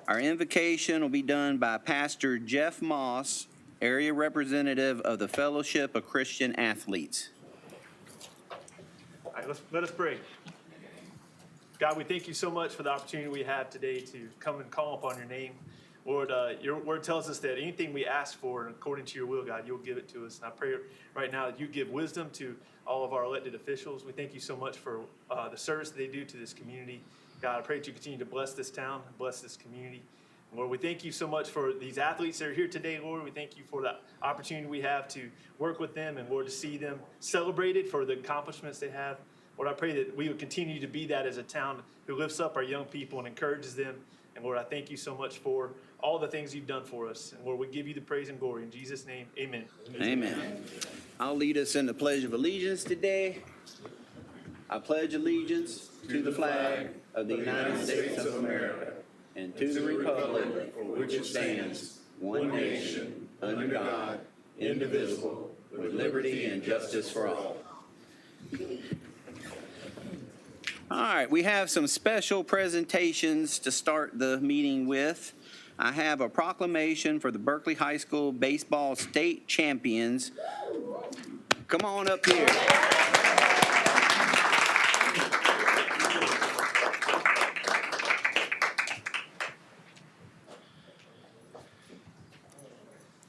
Our invocation will be done by Pastor Jeff Moss, area representative of the Fellowship of Christian Athletes. All right, let us pray. God, we thank you so much for the opportunity we have today to come and call upon your name. Lord, your word tells us that anything we ask for, according to your will, God, you'll give it to us. And I pray right now that you give wisdom to all of our elected officials. We thank you so much for the service that they do to this community. God, I pray that you continue to bless this town, bless this community. Lord, we thank you so much for these athletes that are here today, Lord. We thank you for the opportunity we have to work with them and, Lord, to see them celebrated for the accomplishments they have. Lord, I pray that we would continue to be that as a town who lifts up our young people and encourages them. And, Lord, I thank you so much for all the things you've done for us. And, Lord, we give you the praise and glory. In Jesus' name, amen. Amen. I'll lead us in the Pledge of Allegiance today. I pledge allegiance to the flag of the United States of America and to the republic for which it stands, one nation, under God, indivisible, with liberty and justice for all. All right, we have some special presentations to start the meeting with. I have a proclamation for the Berkeley High School baseball state champions. Come on up here.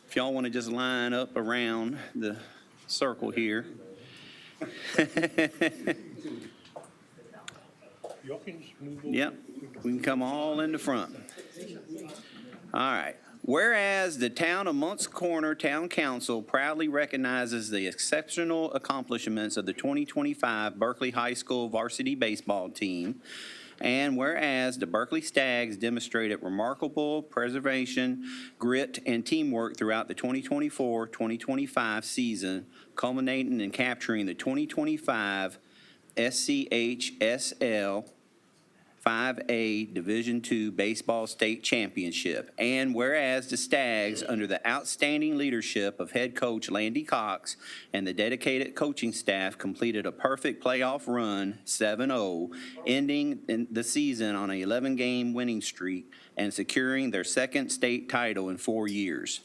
If y'all want to just line up around the circle here. Yep, we can come all in the front. All right. Whereas the town of Moncks Corner Town Council proudly recognizes the exceptional accomplishments of the 2025 Berkeley High School varsity baseball team, and whereas the Berkeley Stags demonstrated remarkable preservation, grit, and teamwork throughout the 2024-2025 season, culminating in capturing the 2025 SCHSL 5A Division II Baseball State Championship. And whereas the Stags, under the outstanding leadership of head coach Landy Cox and the dedicated coaching staff, completed a perfect playoff run, 7-0, ending the season on an 11-game winning streak and securing their second state title in 4 years.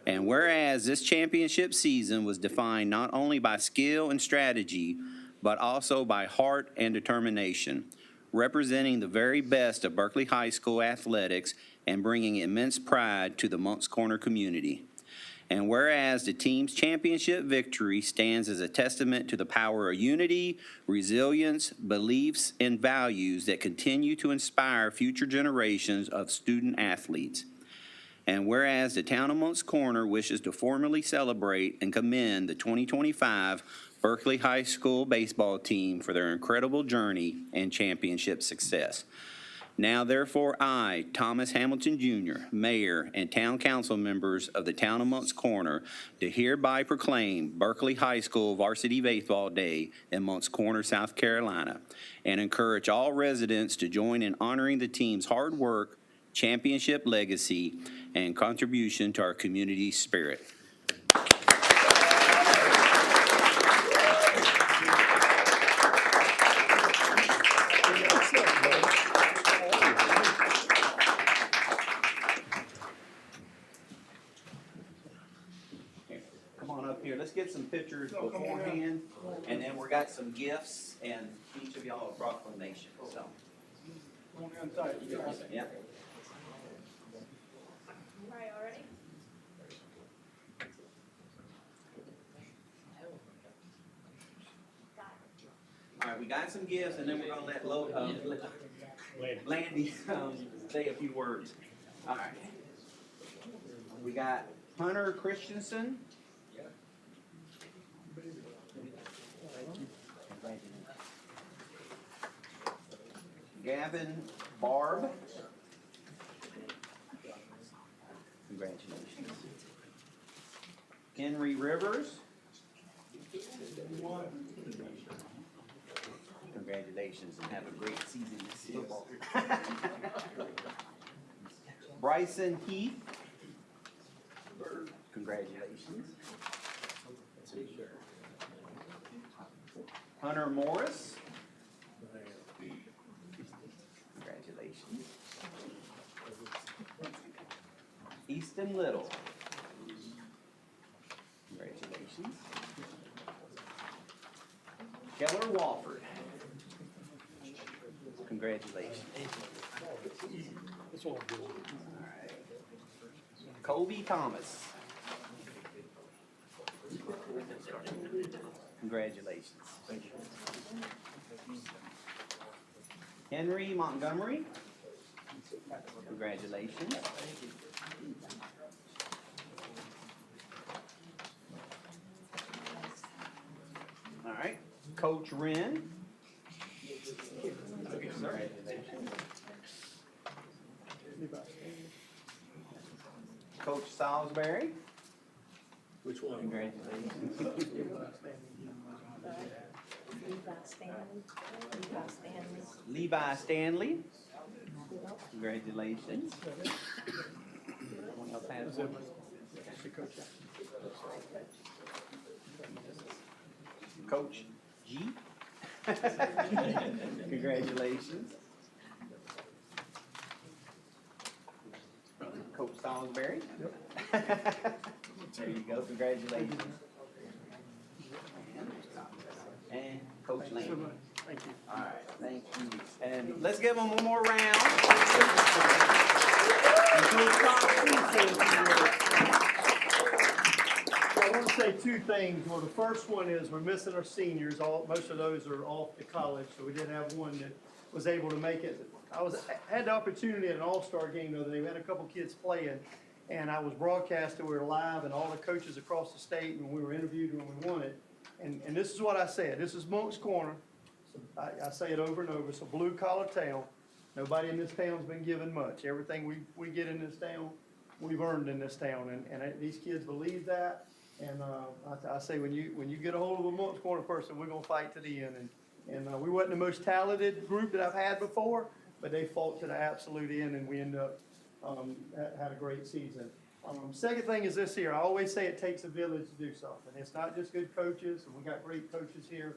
And whereas this championship season was defined not only by skill and strategy, but also by heart and determination, representing the very best of Berkeley High School athletics and bringing immense pride to the Moncks Corner community. And whereas the team's championship victory stands as a testament to the power of unity, resilience, beliefs, and values that continue to inspire future generations of student athletes. And whereas the town of Moncks Corner wishes to formally celebrate and commend the 2025 Berkeley High School baseball team for their incredible journey and championship success. Now, therefore, I, Thomas Hamilton Jr., Mayor and Town Council members of the town of Moncks Corner, do hereby proclaim Berkeley High School Varsity Baseball Day in Moncks Corner, South Carolina, and encourage all residents to join in honoring the team's hard work, championship legacy, and contribution to our community spirit. Here, let's get some pictures beforehand, and then we got some gifts, and each of y'all a proclamation. So, yeah. All right, all ready? All right, we got some gifts, and then we're gonna let Landy say a few words. All right. We got Hunter Christensen. Gavin Barb. Congratulations. Henry Rivers. Congratulations and have a great season this football. Bryson Heath. Congratulations. Hunter Morris. Congratulations. Austin Little. Congratulations. Keller Walford. Congratulations. All right. Colby Thomas. Congratulations. Thank you. Henry Montgomery. Congratulations. All right. Coach Wren. Congratulations. Coach Salisbury. Which one? Congratulations. Levi Stanley. Congratulations. Someone else has one? Coach G. Congratulations. Coach Salisbury. There you go. Congratulations. And Coach Lane. Thank you. All right, thank you. And let's give them one more round. I want to say two things. Well, the first one is we're missing our seniors. Most of those are off to college, so we didn't have one that was able to make it. I had the opportunity at an all-star game the other day. We had a couple kids playing, and I was broadcasting. We were live, and all the coaches across the state, and we were interviewed when we won it. And this is what I said. This is Moncks Corner. So I say it over and over. It's a blue-collar town. Nobody in this town's been given much. Everything we get in this town, we've earned in this town, and these kids believe that. And I say when you get a hold of a Moncks Corner person, we're gonna fight to the end. And we wasn't the most talented group that I've had before, but they fought to the absolute end, and we ended up had a great season. Second thing is this here. I always say it takes a village to do something. It's not just good coaches, and we got great coaches here.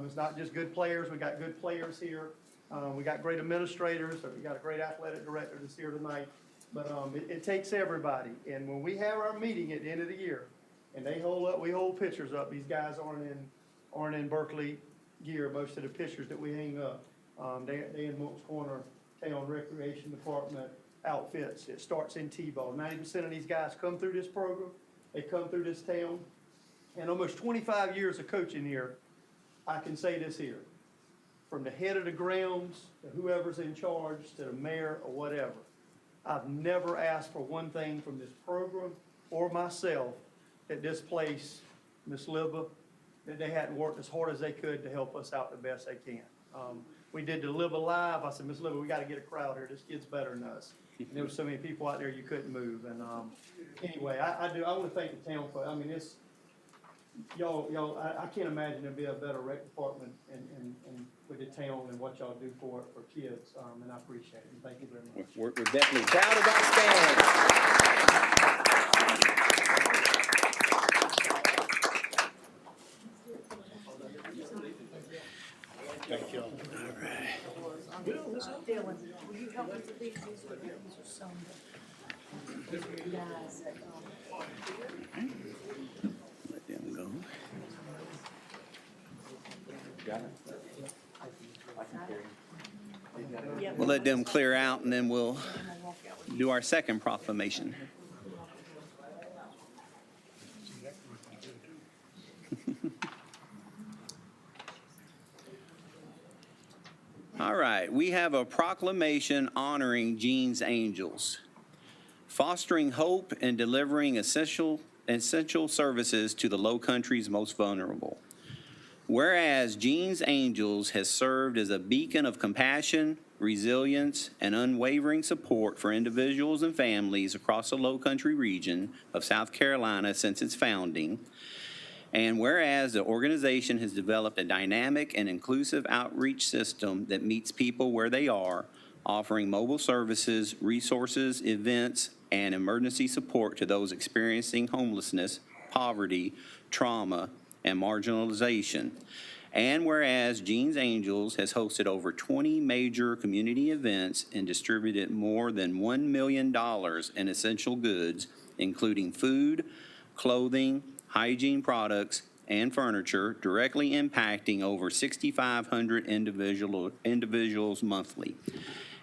It's not just good players. We got good players here. We got great administrators. We got a great athletic director that's here tonight. But it takes everybody. And when we have our meeting at the end of the year, and we hold pictures up. These guys aren't in Berkeley gear. Most of the pictures that we hang up, they in Moncks Corner Town Recreation Department outfits. It starts in T-ball. 90% of these guys come through this program. They come through this town. And almost 25 years of coaching here, I can say this here. From the head of the grounds to whoever's in charge to the mayor or whatever, I've never asked for one thing from this program or myself that this place, Miss Libba, that they hadn't worked as hard as they could to help us out the best they can. We did the Libba Live. I said, Miss Libba, we got to get a crowd here. This kid's better than us. And there were so many people out there you couldn't move. And anyway, I want to thank the town for. I mean, it's y'all. I can't imagine there'd be a better rec department and with the town and what y'all do for kids. And I appreciate it. And thank you very much. We're definitely proud of our stand. Thank y'all. Dylan, will you help us with these? These are some guys that, Let them go. Got it? I can carry it. yeah. We'll let them clear out, and then we'll do our second proclamation. All right, we have a proclamation honoring Jean's Angels, fostering hope and delivering essential services to the Low Country's most vulnerable. Whereas Jean's Angels has served as a beacon of compassion, resilience, and unwavering support for individuals and families across the Low Country region of South Carolina since its founding. And whereas the organization has developed a dynamic and inclusive outreach system that meets people where they are, offering mobile services, resources, events, and emergency support to those experiencing homelessness, poverty, trauma, and marginalization. And whereas Jeans Angels has hosted over 20 major community events and distributed more than $1 million in essential goods, including food, clothing, hygiene products, and furniture, directly impacting over 6,500 individuals monthly.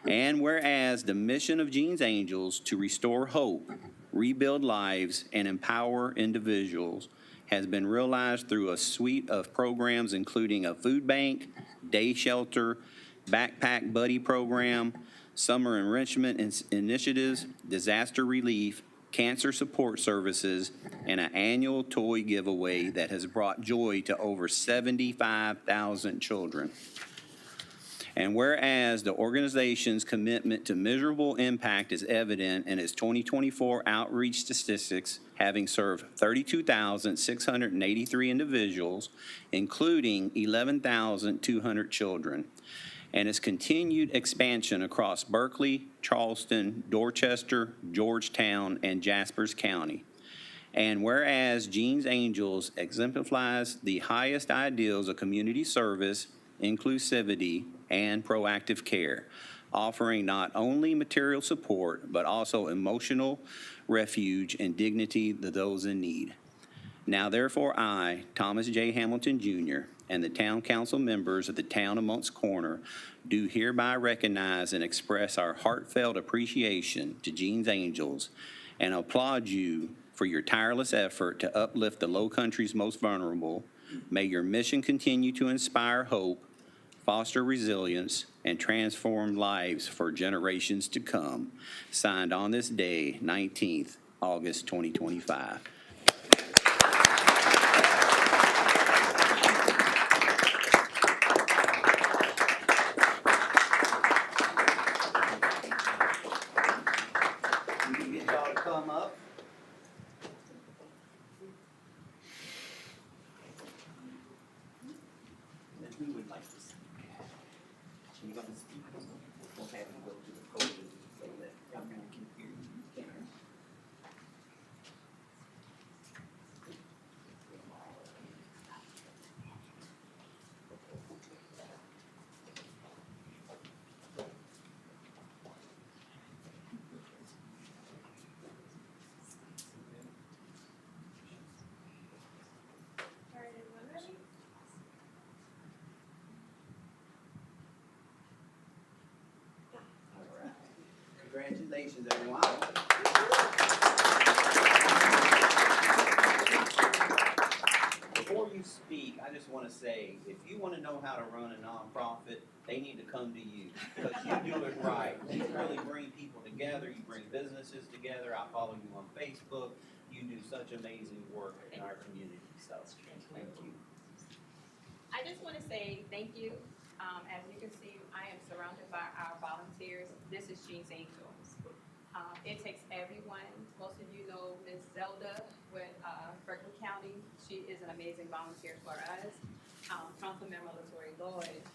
And whereas the mission of Jeans Angels to restore hope, rebuild lives, and empower individuals has been realized through a suite of programs including a food bank, day shelter, backpack buddy program, summer enrichment initiatives, disaster relief, cancer support services, and an annual toy giveaway that has brought joy to over 75,000 children. And whereas the organization's commitment to measurable impact is evident in its 2024 outreach statistics, having served 32,683 individuals, including 11,200 children, and its continued expansion across Berkeley, Charleston, Dorchester, Georgetown, and Jaspers County. And whereas Jeans Angels exemplifies the highest ideals of community service, inclusivity, and proactive care, offering not only material support, but also emotional refuge and dignity to those in need. Now therefore I, Thomas J. Hamilton Jr., and the town council members of the town of Moncks Corner do hereby recognize and express our heartfelt appreciation to Jeans Angels and applaud you for your tireless effort to uplift the Low Country's most vulnerable. May your mission continue to inspire hope, foster resilience, and transform lives for generations to come. Signed on this day, 19th, August 2025. We can get y'all to come up. And who would like to speak? You going to speak? We'll have you go to the podium so that everyone can hear you. All right, everyone ready? All right. Congratulations, everyone. Before you speak, I just want to say, if you want to know how to run a nonprofit, they need to come to you because you do it right. You really bring people together. You bring businesses together. I follow you on Facebook. You do such amazing work in our community. So, thank you. I just want to say thank you. As you can see, I am surrounded by our volunteers. This is Jeans Angels. It takes everyone. Most of you know Ms. Zelda with Berkeley County. She is an amazing volunteer for us. Councilmember LaToya Lloyd,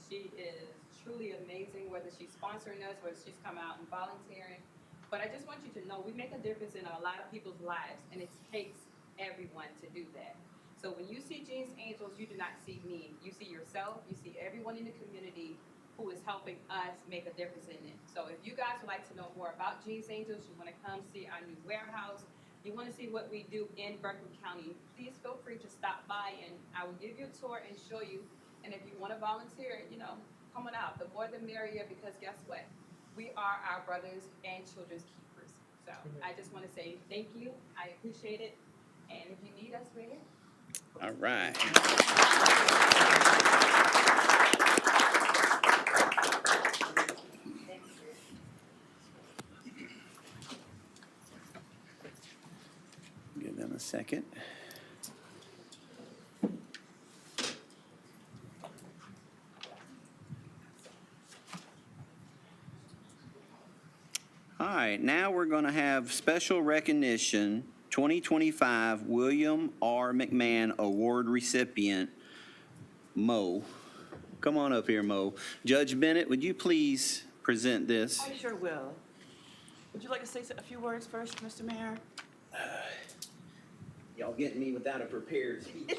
she is truly amazing, whether she's sponsoring us, whether she's come out and volunteering. But I just want you to know we make a difference in a lot of people's lives, and it takes everyone to do that. So when you see Jeans Angels, you do not see me. You see yourself, you see everyone in the community who is helping us make a difference in it. So if you guys would like to know more about Jeans Angels, you want to come see our new warehouse, you want to see what we do in Berkeley County, please feel free to stop by and I will give you a tour and show you. And if you want to volunteer, come on out. The more the merrier, because guess what? We are our brothers and children's keepers. So I just want to say thank you. I appreciate it. And if you need us, we're here. All right. Give them a second. All right, now we're going to have special recognition 2025 William R. McMahon Award recipient, Mo. Come on up here, Mo. Judge Bennett, would you please present this? I sure will. Would you like to say a few words first, Mr. Mayor? Y'all getting me without a prepared speech.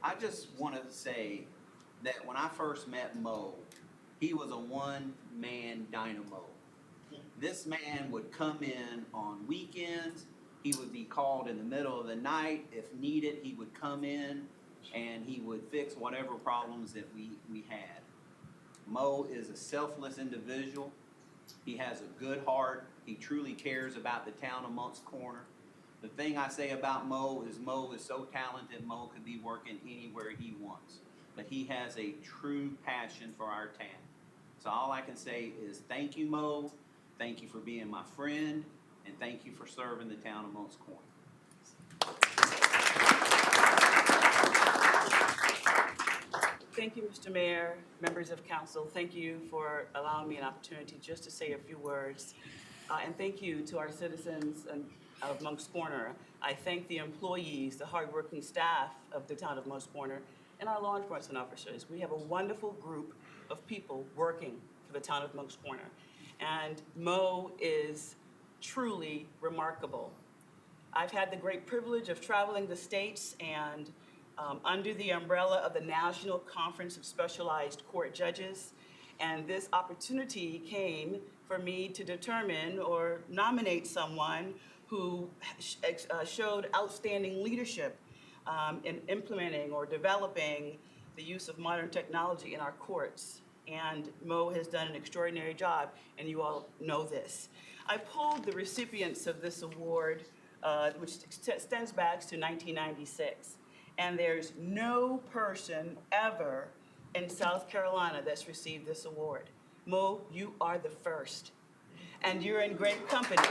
I just want to say that when I first met Mo, he was a one-man dynamo. This man would come in on weekends. He would be called in the middle of the night. If needed, he would come in and he would fix whatever problems that we had. Mo is a selfless individual. He has a good heart. He truly cares about the town of Moncks Corner. The thing I say about Mo is so talented, Mo could be working anywhere he wants. But he has a true passion for our town. So all I can say is thank you, Mo. Thank you for being my friend. And thank you for serving the town of Moncks Corner. Thank you, Mr. Mayor, members of council. Thank you for allowing me an opportunity just to say a few words. And thank you to our citizens of Moncks Corner. I thank the employees, the hardworking staff of the town of Moncks Corner, and our law enforcement officers. We have a wonderful group of people working for the town of Moncks Corner. And Mo is truly remarkable. I've had the great privilege of traveling the states and under the umbrella of the National Conference of Specialized Court Judges. And this opportunity came for me to determine or nominate someone who showed outstanding leadership in implementing or developing the use of modern technology in our courts. And Mo has done an extraordinary job, and you all know this. I pulled the recipients of this award, which extends back to 1996. And there's no person ever in South Carolina that's received this award. Mo, you are the first. And you're in great company.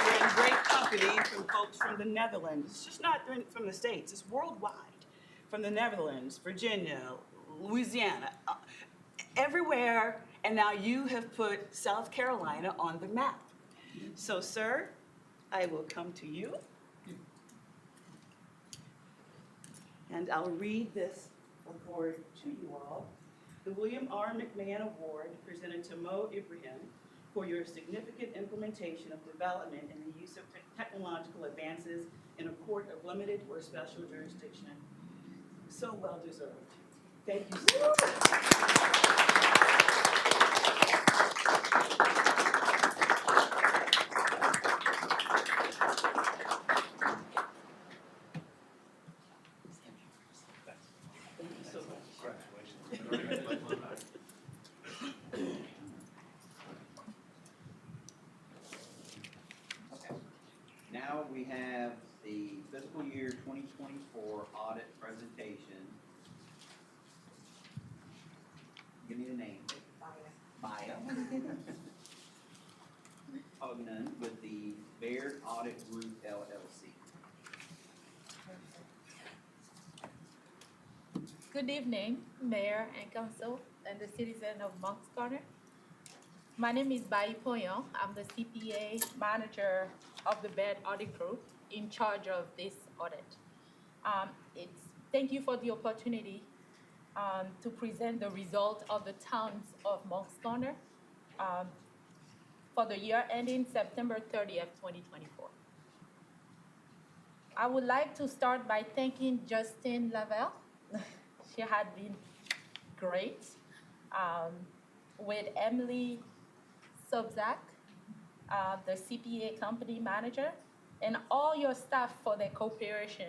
You're in great company from folks from the Netherlands. It's just not from the States, it's worldwide. From the Netherlands, Virginia, Louisiana, everywhere. And now you have put South Carolina on the map. So, sir, I will come to you. And I'll read this award to you all. The William R. McMahon Award presented to Mo Ibrahim for your significant implementation of development in the use of technological advances in a court of limited or special jurisdiction. So well deserved. Thank you so much. Now we have the fiscal year 2024 audit presentation. Give me the name. Maya. Augut with the Baird Audit Group LLC. Good evening, Mayor and Council and the citizen of Moncks Corner. My name is Bai Poyon. I'm the CPA manager of the Baird Audit Group in charge of this audit. Thank you for the opportunity to present the result of the towns of Moncks Corner for the year ending September 30th, 2024. I would like to start by thanking Justine Lavelle. She had been great. With Emily Sobzak, the CPA company manager, and all your staff for their cooperation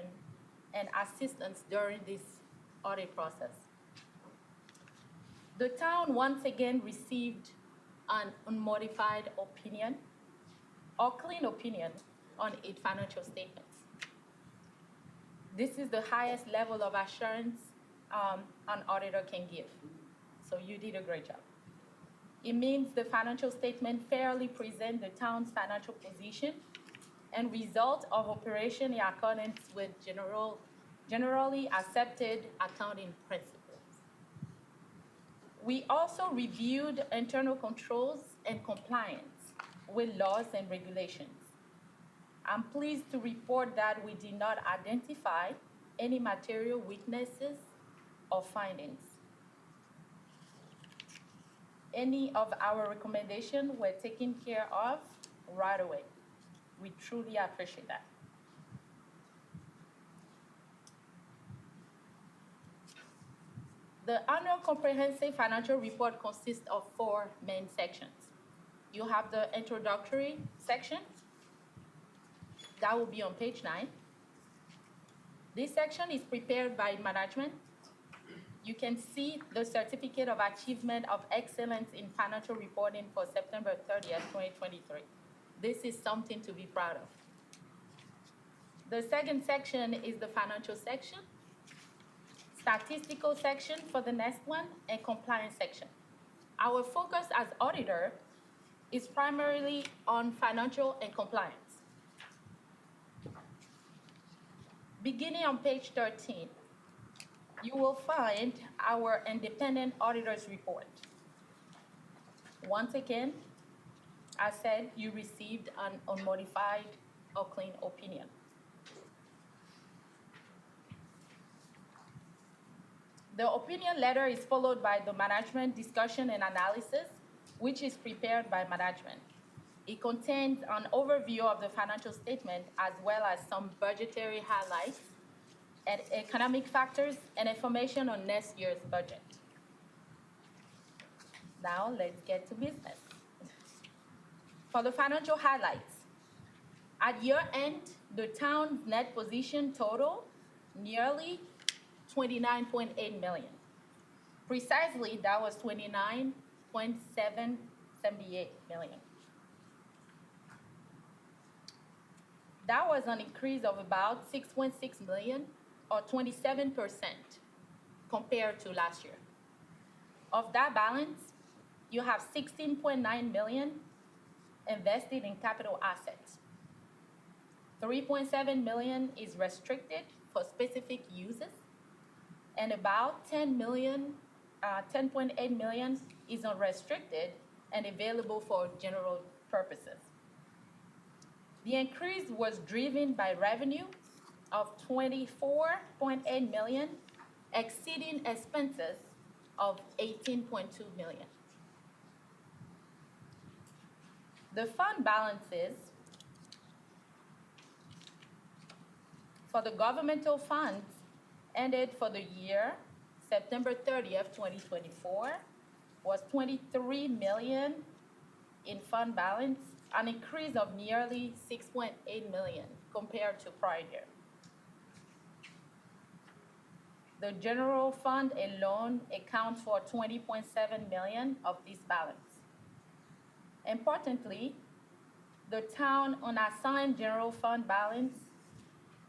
and assistance during this audit process. The town once again received an unmodified opinion or clean opinion on its financial statements. This is the highest level of assurance an auditor can give. So you did a great job. It means the financial statement fairly present the town's financial position and result of operation in accordance with generally accepted accounting principles. We also reviewed internal controls and compliance with laws and regulations. I'm pleased to report that we did not identify any material weaknesses or findings. Any of our recommendations were taken care of right away. We truly appreciate that. The annual comprehensive financial report consists of 4 main sections. You have the introductory section. That will be on page 9. This section is prepared by management. You can see the Certificate of Achievement of Excellence in Financial Reporting for September 30th, 2023. This is something to be proud of. The second section is the financial section, statistical section for the next one, and compliance section. Our focus as auditor is primarily on financial and compliance. Beginning on page 13, you will find our independent auditor's report. Once again, I said you received an unmodified or clean opinion. The opinion letter is followed by the management discussion and analysis, which is prepared by management. It contains an overview of the financial statement as well as some budgetary highlights and economic factors and information on next year's budget. Now let's get to business. For the financial highlights, at year end, the town's net position total nearly 29.8 million. Precisely, that was 29.778 million. That was an increase of about 6.6 million or 27% compared to last year. Of that balance, you have 16.9 million invested in capital assets. 3.7 million is restricted for specific uses, and about 10.8 million is unrestricted and available for general purposes. The increase was driven by revenue of 24.8 million, exceeding expenses of 18.2 million. The fund balances for the governmental funds ended for the year September 30th, 2024, was 23 million in fund balance, an increase of nearly 6.8 million compared to prior year. The general fund alone accounts for 20.7 million of this balance. Importantly, the town unassigned general fund balance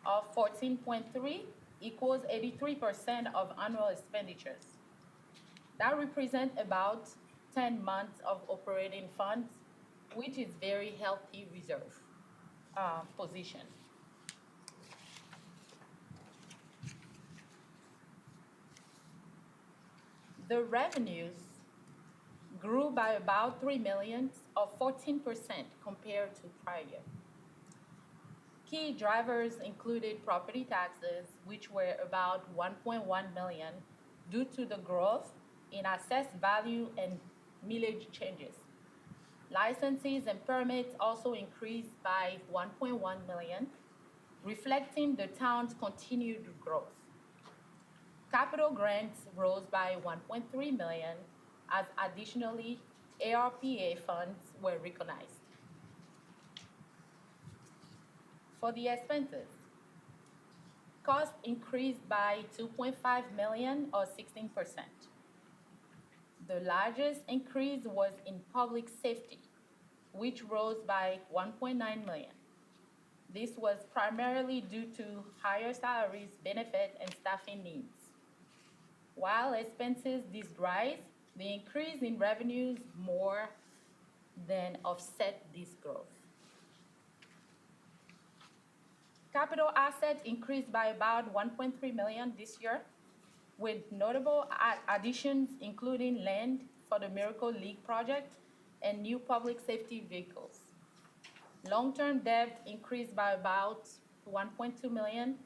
of 14.3 equals 83% of annual expenditures. That represents about 10 months of operating funds, which is very healthy reserve position. The revenues grew by about 3 million or 14% compared to prior year. Key drivers included property taxes, which were about 1.1 million due to the growth in assessed value and millage changes. Licenses and permits also increased by 1.1 million, reflecting the town's continued growth. Capital grants rose by 1.3 million as additionally ARPA funds were recognized. For the expenses, costs increased by 2.5 million or 16%. The largest increase was in public safety, which rose by 1.9 million. This was primarily due to higher salaries, benefit, and staffing needs. While expenses did rise, the increase in revenues more than offset this growth. Capital assets increased by about 1.3 million this year, with notable additions including land for the Miracle League project and new public safety vehicles. Long-term debt increased by about 1.2 million,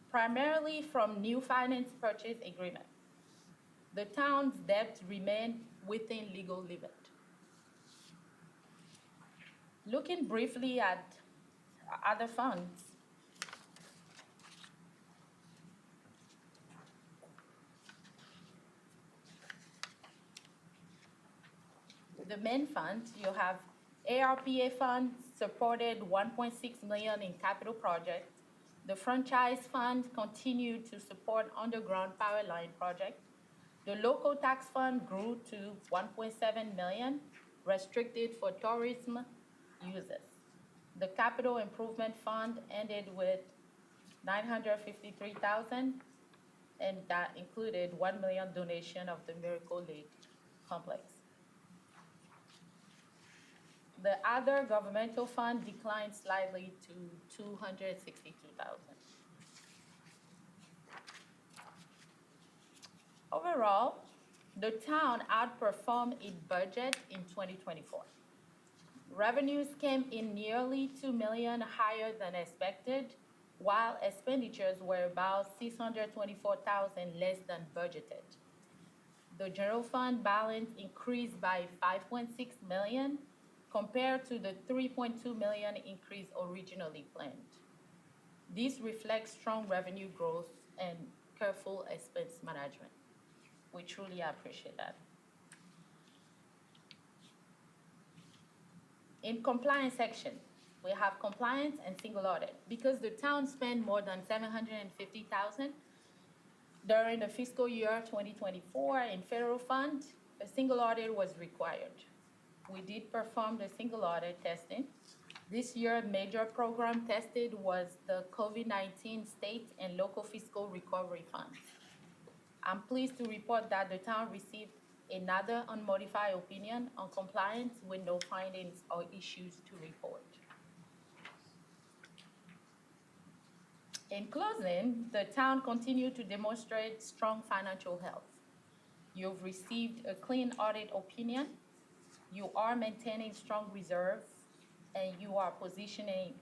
primarily from new finance purchase agreement. The town's debt remained within legal limit. Looking briefly at other funds, the main fund, you have ARPA fund supported 1.6 million in capital projects. The franchise fund continued to support underground power line project. The local tax fund grew to 1.7 million, restricted for tourism uses. The capital improvement fund ended with 953,000, and that included 1 million donation of the Miracle Lake complex. The other governmental fund declined slightly to 262,000. Overall, the town outperformed its budget in 2024. Revenues came in nearly 2 million higher than expected, while expenditures were about 624,000 less than budgeted. The general fund balance increased by 5.6 million compared to the 3.2 million increase originally planned. This reflects strong revenue growth and careful expense management. We truly appreciate that. In compliance section, we have compliance and single audit. Because the town spent more than 750,000 during the fiscal year 2024 in federal fund, a single audit was required. We did perform the single audit testing. This year, major program tested was the COVID-19 state and local fiscal recovery funds. I'm pleased to report that the town received another unmodified opinion on compliance with no findings or issues to report. In closing, the town continued to demonstrate strong financial health. You've received a clean audit opinion, you are maintaining strong reserves, and you are positioning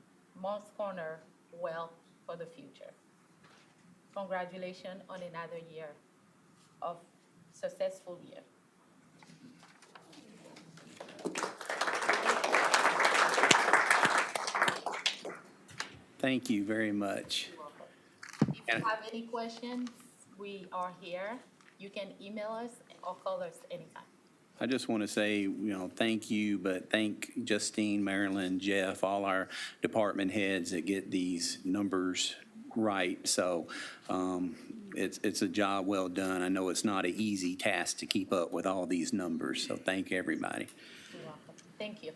Moncks Corner well for the future. Congratulations on another year of successful year. Thank you very much. If you have any questions, we are here. You can email us or call us anytime. I just want to say, thank you, but thank Justine, Marilyn, Jeff, all our department heads that get these numbers right. So it's a job well done. I know it's not an easy task to keep up with all these numbers, so thank everybody. You're welcome. Thank you.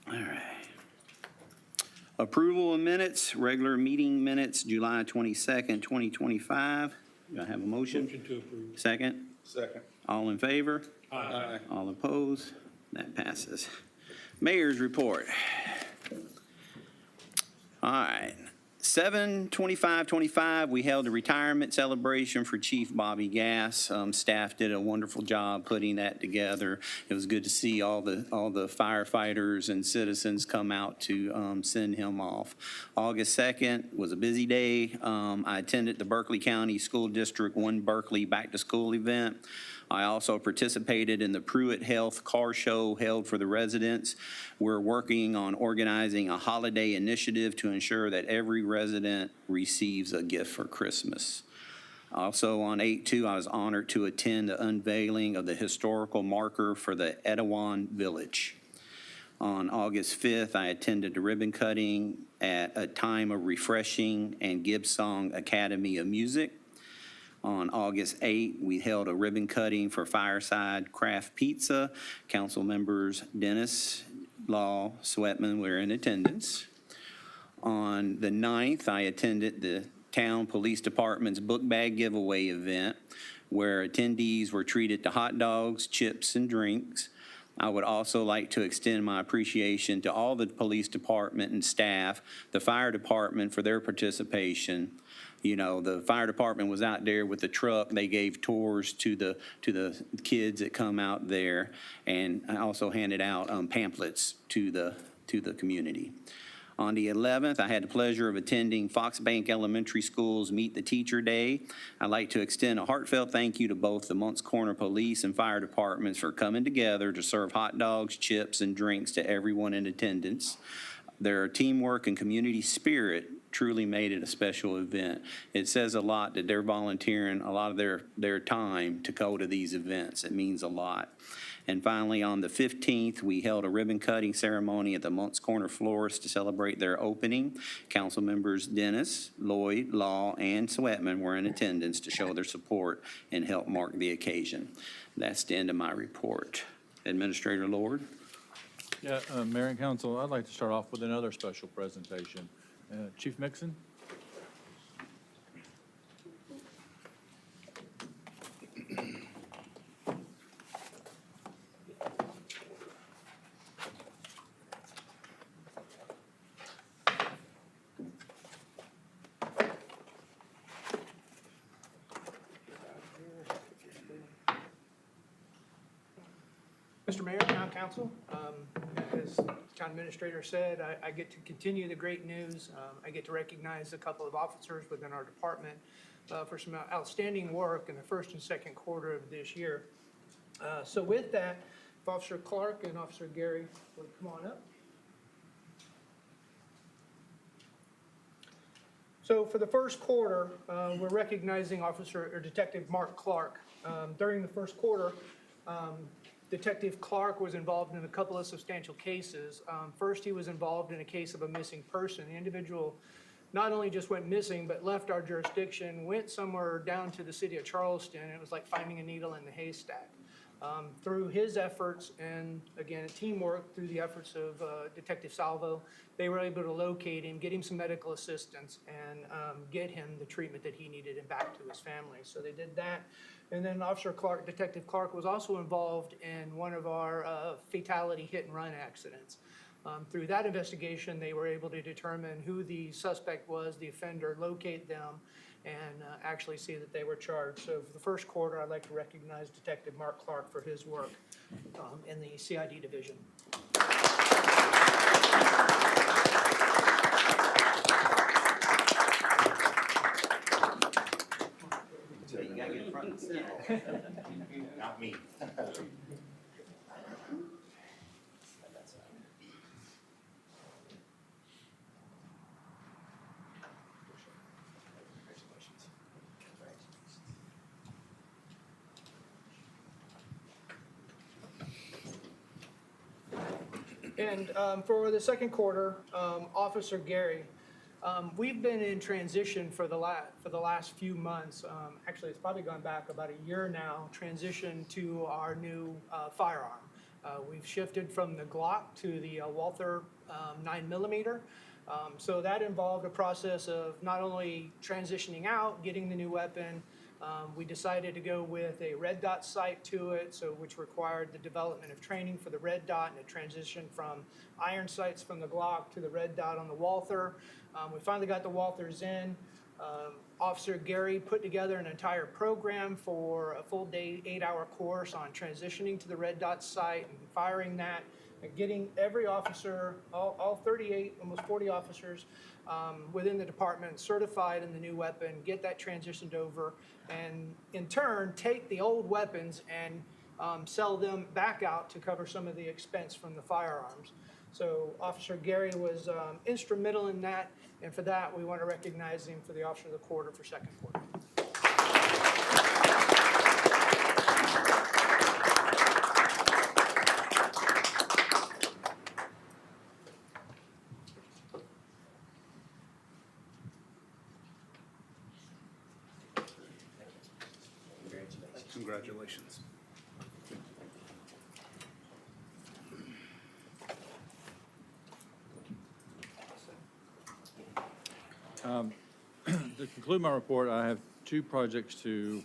All right. Approval of minutes, regular meeting minutes, July 22nd, 2025. Do I have a motion? Motion to approve. Second? Second. All in favor? Aye. All opposed? That passes. Mayor's report. All right. 7/25/25, we held a retirement celebration for Chief Bobby Gass. Staff did a wonderful job putting that together. It was good to see all the firefighters and citizens come out to send him off. August 2nd was a busy day. I attended the Berkeley County School District 1 Berkeley Back to School event. I also participated in the Pruitt Health Car Show held for the residents. We're working on organizing a holiday initiative to ensure that every resident receives a gift for Christmas. Also on 8/2, I was honored to attend the unveiling of the historical marker for the Etowah Village. On August 5th, I attended the ribbon cutting at a time of refreshing and Gibsong Academy of Music. On August 8th, we held a ribbon cutting for Fireside Craft Pizza. Council members Dennis, Law, Sweatman were in attendance. On the 9th, I attended the Town Police Department's book bag giveaway event where attendees were treated to hot dogs, chips, and drinks. I would also like to extend my appreciation to all the police department and staff, the fire department for their participation. The fire department was out there with the truck. They gave tours to the kids that come out there, and I also handed out pamphlets to the community. On the 11th, I had the pleasure of attending Fox Bank Elementary School's Meet the Teacher Day. I'd like to extend a heartfelt thank you to both the Moncks Corner Police and Fire Departments for coming together to serve hot dogs, chips, and drinks to everyone in attendance. Their teamwork and community spirit truly made it a special event. It says a lot that they're volunteering a lot of their time to go to these events. It means a lot. And finally, on the 15th, we held a ribbon-cutting ceremony at the Moncks Corner Florist to celebrate their opening. Council members Dennis, Lloyd, Law, and Sweatman were in attendance to show their support and help mark the occasion. That's the end of my report. Administrator Lord? Yeah, Mayor and Council, I'd like to start off with another special presentation. Chief Mixon? Mr. Mayor, Town Council, as Town Administrator said, I get to continue the great news. I get to recognize a couple of officers within our department for some outstanding work in the first and second quarter of this year. So with that, if Officer Clark and Officer Gary would come on up. So for the first quarter, we're recognizing Detective Mark Clark. During the first quarter, Detective Clark was involved in a couple of substantial cases. First, he was involved in a case of a missing person. The individual not only just went missing, but left our jurisdiction, went somewhere down to the city of Charleston. It was like finding a needle in the haystack. Through his efforts and, again, teamwork through the efforts of Detective Salvo, they were able to locate him, get him some medical assistance, and get him the treatment that he needed and back to his family. So they did that. And then Detective Clark was also involved in one of our fatality hit-and-run accidents. Through that investigation, they were able to determine who the suspect was, the offender, locate them, and actually see that they were charged. So for the first quarter, I'd like to recognize Detective Mark Clark for his work in the CID division. Not me. And for the second quarter, Officer Gary, we've been in transition for the last few months. Actually, it's probably gone back about a year now, transition to our new firearm. We've shifted from the Glock to the Walther 9mm. So that involved a process of not only transitioning out, getting the new weapon. We decided to go with a red dot sight to it, which required the development of training for the red dot and a transition from iron sights from the Glock to the red dot on the Walther. We finally got the Walthers in. Officer Gary put together an entire program for a full day, 8-hour course on transitioning to the red dot sight and firing that, and getting every officer, all 38, almost 40 officers within the department certified in the new weapon, get that transitioned over, and in turn, take the old weapons and sell them back out to cover some of the expense from the firearms. So Officer Gary was instrumental in that, and for that, we want to recognize him for the Officer of the Quarter for second quarter. Congratulations. To conclude my report, I have two projects to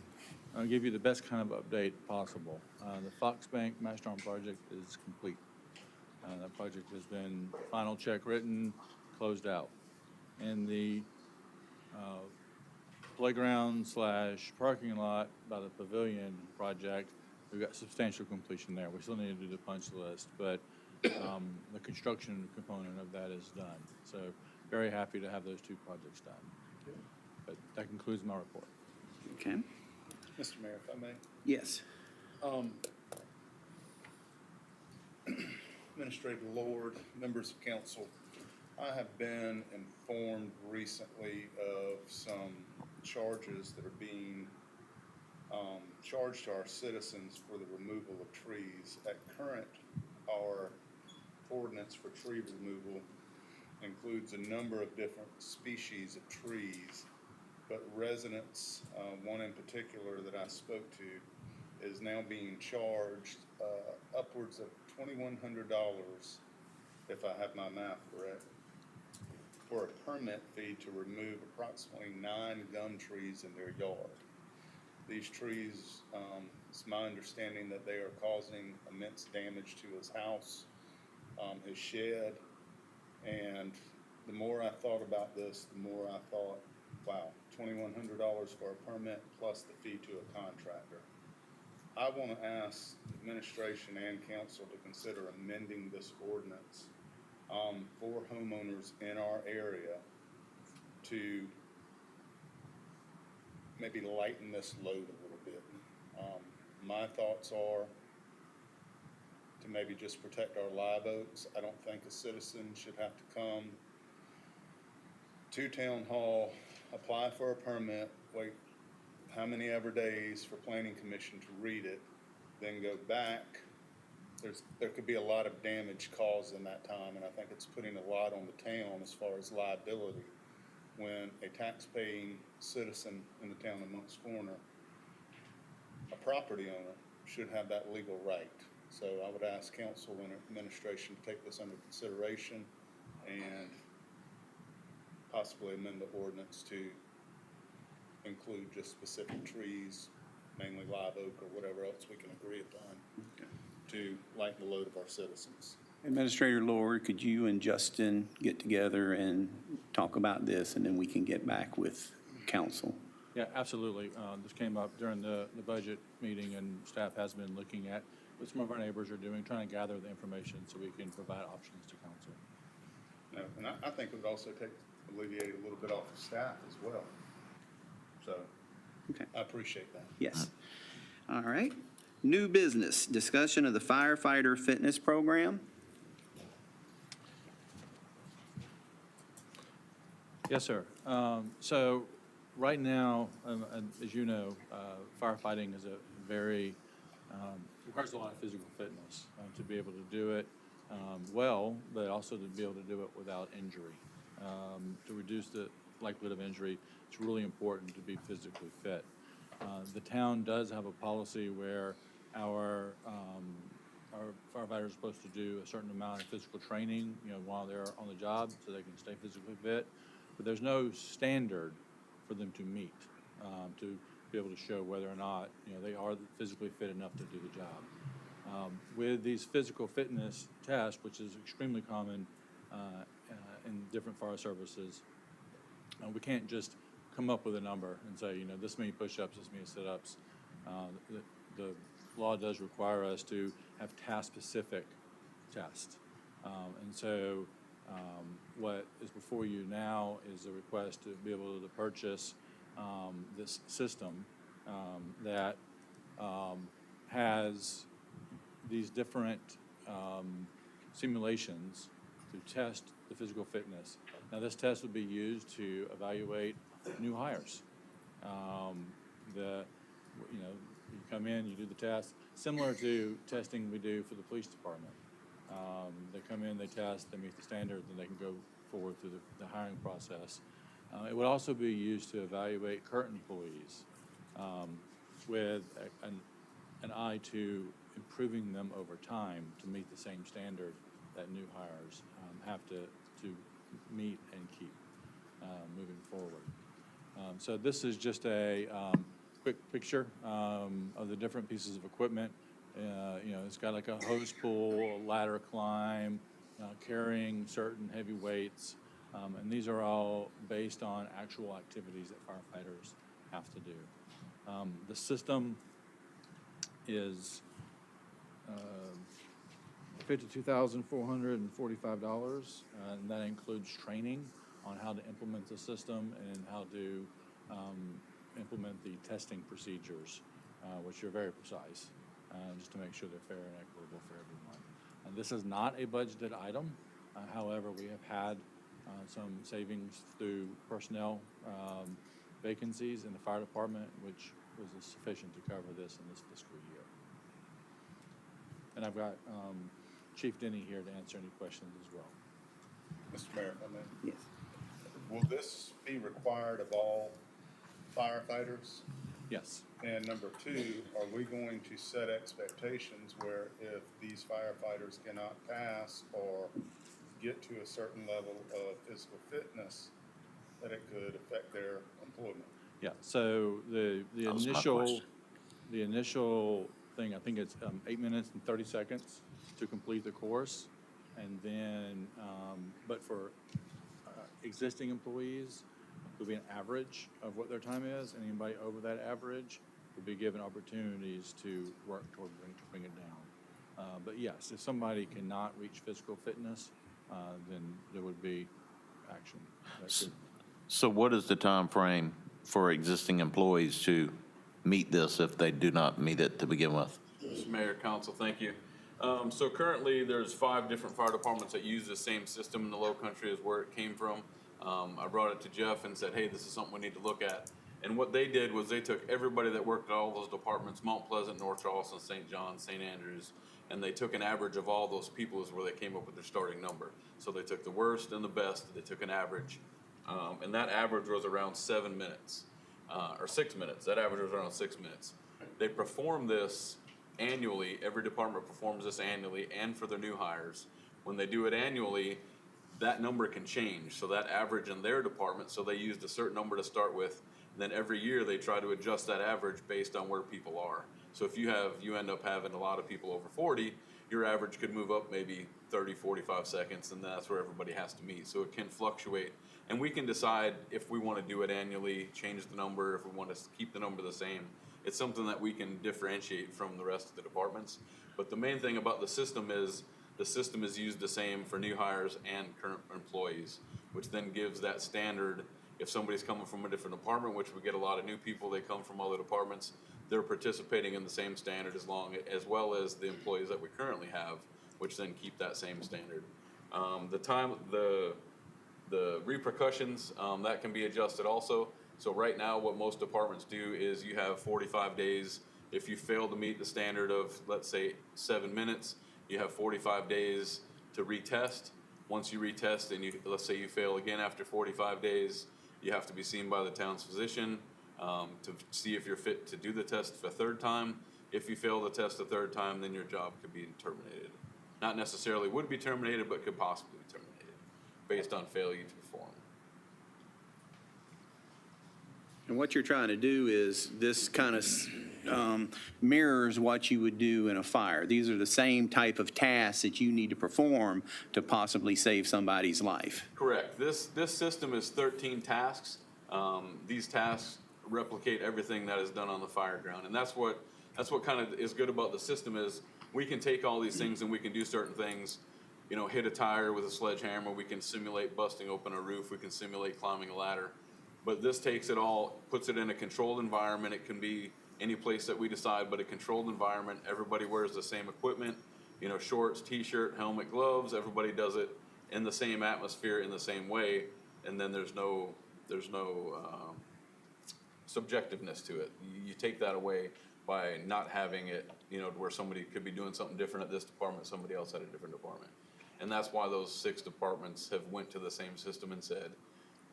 give you the best kind of update possible. The Fox Bank Master Arm project is complete. That project has been final check written, closed out. And the playground / parking lot by the pavilion project, we've got substantial completion there. We still need to do the punch list, but the construction component of that is done. So very happy to have those two projects done. But that concludes my report. Okay. Mr. Mayor, if I may. Yes. Administrator Lord, members of council, I have been informed recently of some charges that are being charged to our citizens for the removal of trees. At current, our ordinance for tree removal includes a number of different species of trees, but residents, one in particular that I spoke to, is now being charged upwards of $2,100, if I have my math correct, for a permit fee to remove approximately 9 gum trees in their yard. These trees, it's my understanding that they are causing immense damage to his house, his shed, and the more I thought about this, the more I thought, wow, $2,100 for a permit plus the fee to a contractor. I want to ask administration and council to consider amending this ordinance for homeowners in our area to maybe lighten this load a little bit. My thoughts are to maybe just protect our live oaks. I don't think a citizen should have to come to town hall, apply for a permit, wait how many ever days for planning commission to read it, then go back. There could be a lot of damage caused in that time, and I think it's putting a lot on the town as far as liability when a tax-paying citizen in the town of Moncks Corner, a property owner, should have that legal right. So I would ask council and administration to take this under consideration and possibly amend the ordinance to include just specific trees, mainly live oak or whatever else we can agree upon, to lighten the load of our citizens. Administrator Lord, could you and Justin get together and talk about this, and then we can get back with council? Yeah, absolutely. This came up during the budget meeting, and staff has been looking at what some of our neighbors are doing, trying to gather the information so we can provide options to council. And I think it would also alleviate a little bit off the staff as well. So Okay. I appreciate that. Yes. All right. New business, discussion of the firefighter fitness program. Yes, sir. So right now, as you know, firefighting is a very, requires a lot of physical fitness to be able to do it well, but also to be able to do it without injury. To reduce the likelihood of injury, it's really important to be physically fit. The town does have a policy where our firefighters are supposed to do a certain amount of physical training, while they're on the job so they can stay physically fit. But there's no standard for them to meet to be able to show whether or not they are physically fit enough to do the job. With these physical fitness tests, which is extremely common in different fire services, we can't just come up with a number and say, this many push-ups, this many sit-ups. The law does require us to have task-specific tests. And so what is before you now is a request to be able to purchase this system that has these different simulations to test the physical fitness. Now, this test would be used to evaluate new hires. You come in, you do the test, similar to testing we do for the police department. They come in, they test, they meet the standards, and they can go forward through the hiring process. It would also be used to evaluate current employees with an eye to improving them over time to meet the same standard that new hires have to meet and keep moving forward. So this is just a quick picture of the different pieces of equipment. It's got like a hose pull, a ladder climb, carrying certain heavy weights, and these are all based on actual activities that firefighters have to do. The system is $52,445, and that includes training on how to implement the system and how to implement the testing procedures, which are very precise, just to make sure they're fair and equitable for everyone. And this is not a budgeted item. However, we have had some savings through personnel vacancies in the fire department, which was sufficient to cover this in this fiscal year. And I've got Chief Denny here to answer any questions as well. Mr. Mayor, if I may. Yes. Will this be required of all firefighters? Yes. And number two, are we going to set expectations where if these firefighters cannot pass or get to a certain level of physical fitness, that it could affect their employment? Yeah, so the That was my initial, question. the initial thing, I think it's 8 minutes and 30 seconds to complete the course. And then, but for existing employees, it will be an average of what their time is, and anybody over that average will be given opportunities to work toward bring it down. But yes, if somebody cannot reach physical fitness, then there would be action. That could- So what is the time frame for existing employees to meet this if they do not meet it to begin with? Mr. Mayor, Council, thank you. So currently, there's 5 different fire departments that use the same system in the Low Country is where it came from. I brought it to Jeff and said, hey, this is something we need to look at. And what they did was they took everybody that worked at all those departments, Mount Pleasant, North Charleston, St. John, St. Andrews, and they took an average of all those people is where they came up with their starting number. So they took the worst and the best, they took an average. And that average was around 7 minutes, or 6 minutes. That average was around 6 minutes. They perform this annually. Every department performs this annually, and for their new hires. When they do it annually, that number can change. So that average in their department, so they used a certain number to start with, and then every year they try to adjust that average based on where people are. So if you end up having a lot of people over 40, your average could move up maybe 30, 45 seconds, and that's where everybody has to meet. So it can fluctuate. And we can decide if we want to do it annually, change the number, if we want to keep the number the same. It's something that we can differentiate from the rest of the departments. But the main thing about the system is used the same for new hires and current employees, which then gives that standard. If somebody's coming from a different department, which we get a lot of new people, they come from other departments, they're participating in the same standard as well as the employees that we currently have, which then keep that same standard. The repercussions, that can be adjusted also. So right now, what most departments do is you have 45 days. If you fail to meet the standard of, let's say, 7 minutes, you have 45 days to retest. Once you retest and let's say you fail again after 45 days, you have to be seen by the town's physician to see if you're fit to do the test a third time. If you fail the test a third time, then your job could be terminated. Not necessarily would be terminated, but could possibly be terminated based on failure to perform. And what you're trying to do is this kind of mirrors what you would do in a fire. These are the same type of tasks that you need to perform to possibly save somebody's life. Correct. This system is 13 tasks. These tasks replicate everything that is done on the fire ground, and that's what kind of is good about the system is we can take all these things and we can do certain things. You know, hit a tire with a sledgehammer. We can simulate busting open a roof. We can simulate climbing a ladder. But this takes it all, puts it in a controlled environment. It can be any place that we decide, but a controlled environment. Everybody wears the same equipment, you know, shorts, t-shirt, helmet, gloves. Everybody does it in the same atmosphere, in the same way, and then there's no subjectiveness to it. You take that away by not having it, you know, where somebody could be doing something different at this department, somebody else at a different department. And that's why those 6 departments have went to the same system and said,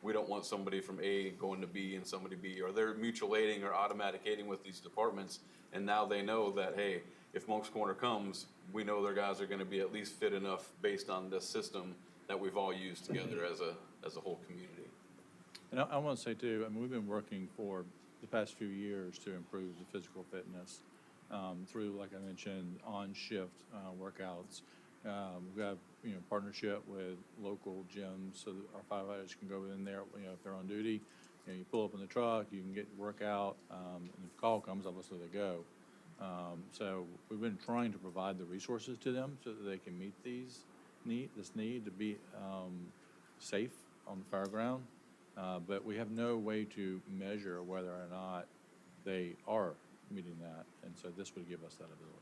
we don't want somebody from A going to B and somebody B, or they're mutual aiding or automatic aiding with these departments. And now they know that, hey, if Moncks Corner comes, we know their guys are going to be at least fit enough based on this system that we've all used together as a whole community. And I want to say too, I mean, we've been working for the past few years to improve the physical fitness through, like I mentioned, on-shift workouts. We've got, you know, partnership with local gyms so that our firefighters can go in there, you know, if they're on duty. You know, you pull up in the truck, you can get your workout, and if a call comes, obviously they go. So we've been trying to provide the resources to them so that they can meet this need to be safe on the fairground. But we have no way to measure whether or not they are meeting that, and so this would give us that ability.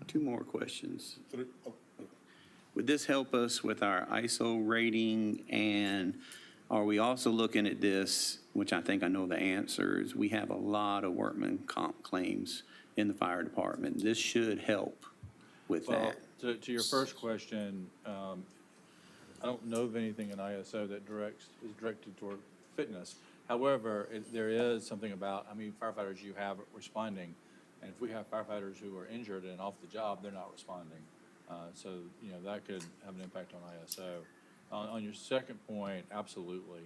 2 more questions. would this help us with our ISO rating? And are we also looking at this, which I think I know the answer is, we have a lot of workman comp claims in the fire department. This should help with Well, that. to your first question, I don't know of anything in ISO that is directed toward fitness. However, there is something about, how many firefighters you have responding. And if we have firefighters who are injured and off the job, they're not responding. So, that could have an impact on ISO. On your second point, absolutely.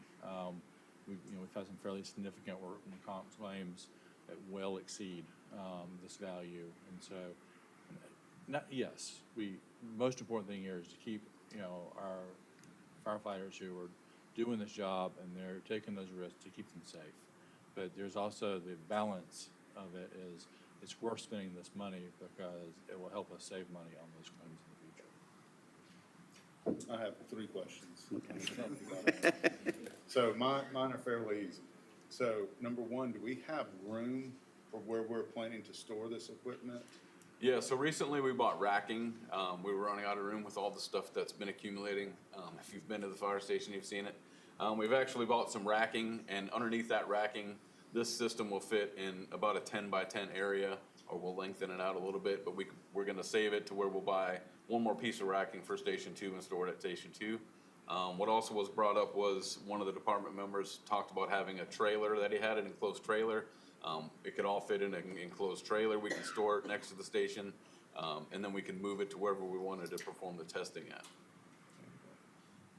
We've had some fairly significant workman comp claims that well exceed this value. And so, most important thing here is to keep, our firefighters who are doing this job and they're taking those risks to keep them safe. But there's also the balance of it is it's worth spending this money because it will help us save money on those claims in the future. I have 3 questions. So mine are fairly easy. So number 1, do we have room for where we're planning to store this equipment? Yeah, so recently we bought racking. We were running out of room with all the stuff that's been accumulating. If you've been to the fire station, you've seen it. We've actually bought some racking, and underneath that racking, this system will fit in about a 10 by 10 area, or we'll lengthen it out a little bit, but we're gonna save it to where we'll buy one more piece of racking for Station 2 and store it at Station 2. What also was brought up was one of the department members talked about having a trailer that he had, an enclosed trailer. It could all fit in an enclosed trailer. We can store it next to the station, and then we can move it to wherever we wanted to perform the testing at.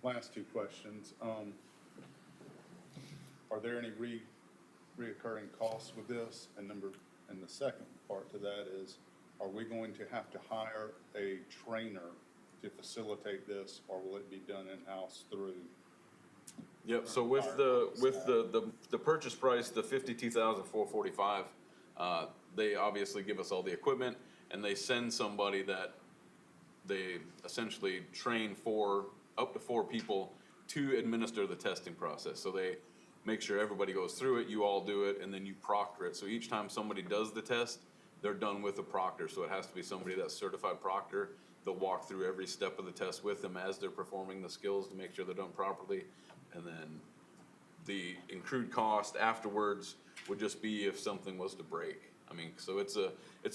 Last 2 questions. Are there any reoccurring costs with this? And the second part to that is, are we going to have to hire a trainer to facilitate this, or will it be done in-house through? Yep, so with the purchase price, the $52,445, they obviously give us all the equipment, and they send somebody that they essentially train for up to 4 people to administer the testing process. So they make sure everybody goes through it, you all do it, and then you proctor it. So each time somebody does the test, they're done with a proctor. So it has to be somebody that's certified proctor. They'll walk through every step of the test with them as they're performing the skills to make sure they're done properly. And then the accrued cost afterwards would just be if something was to break. I mean, so it's a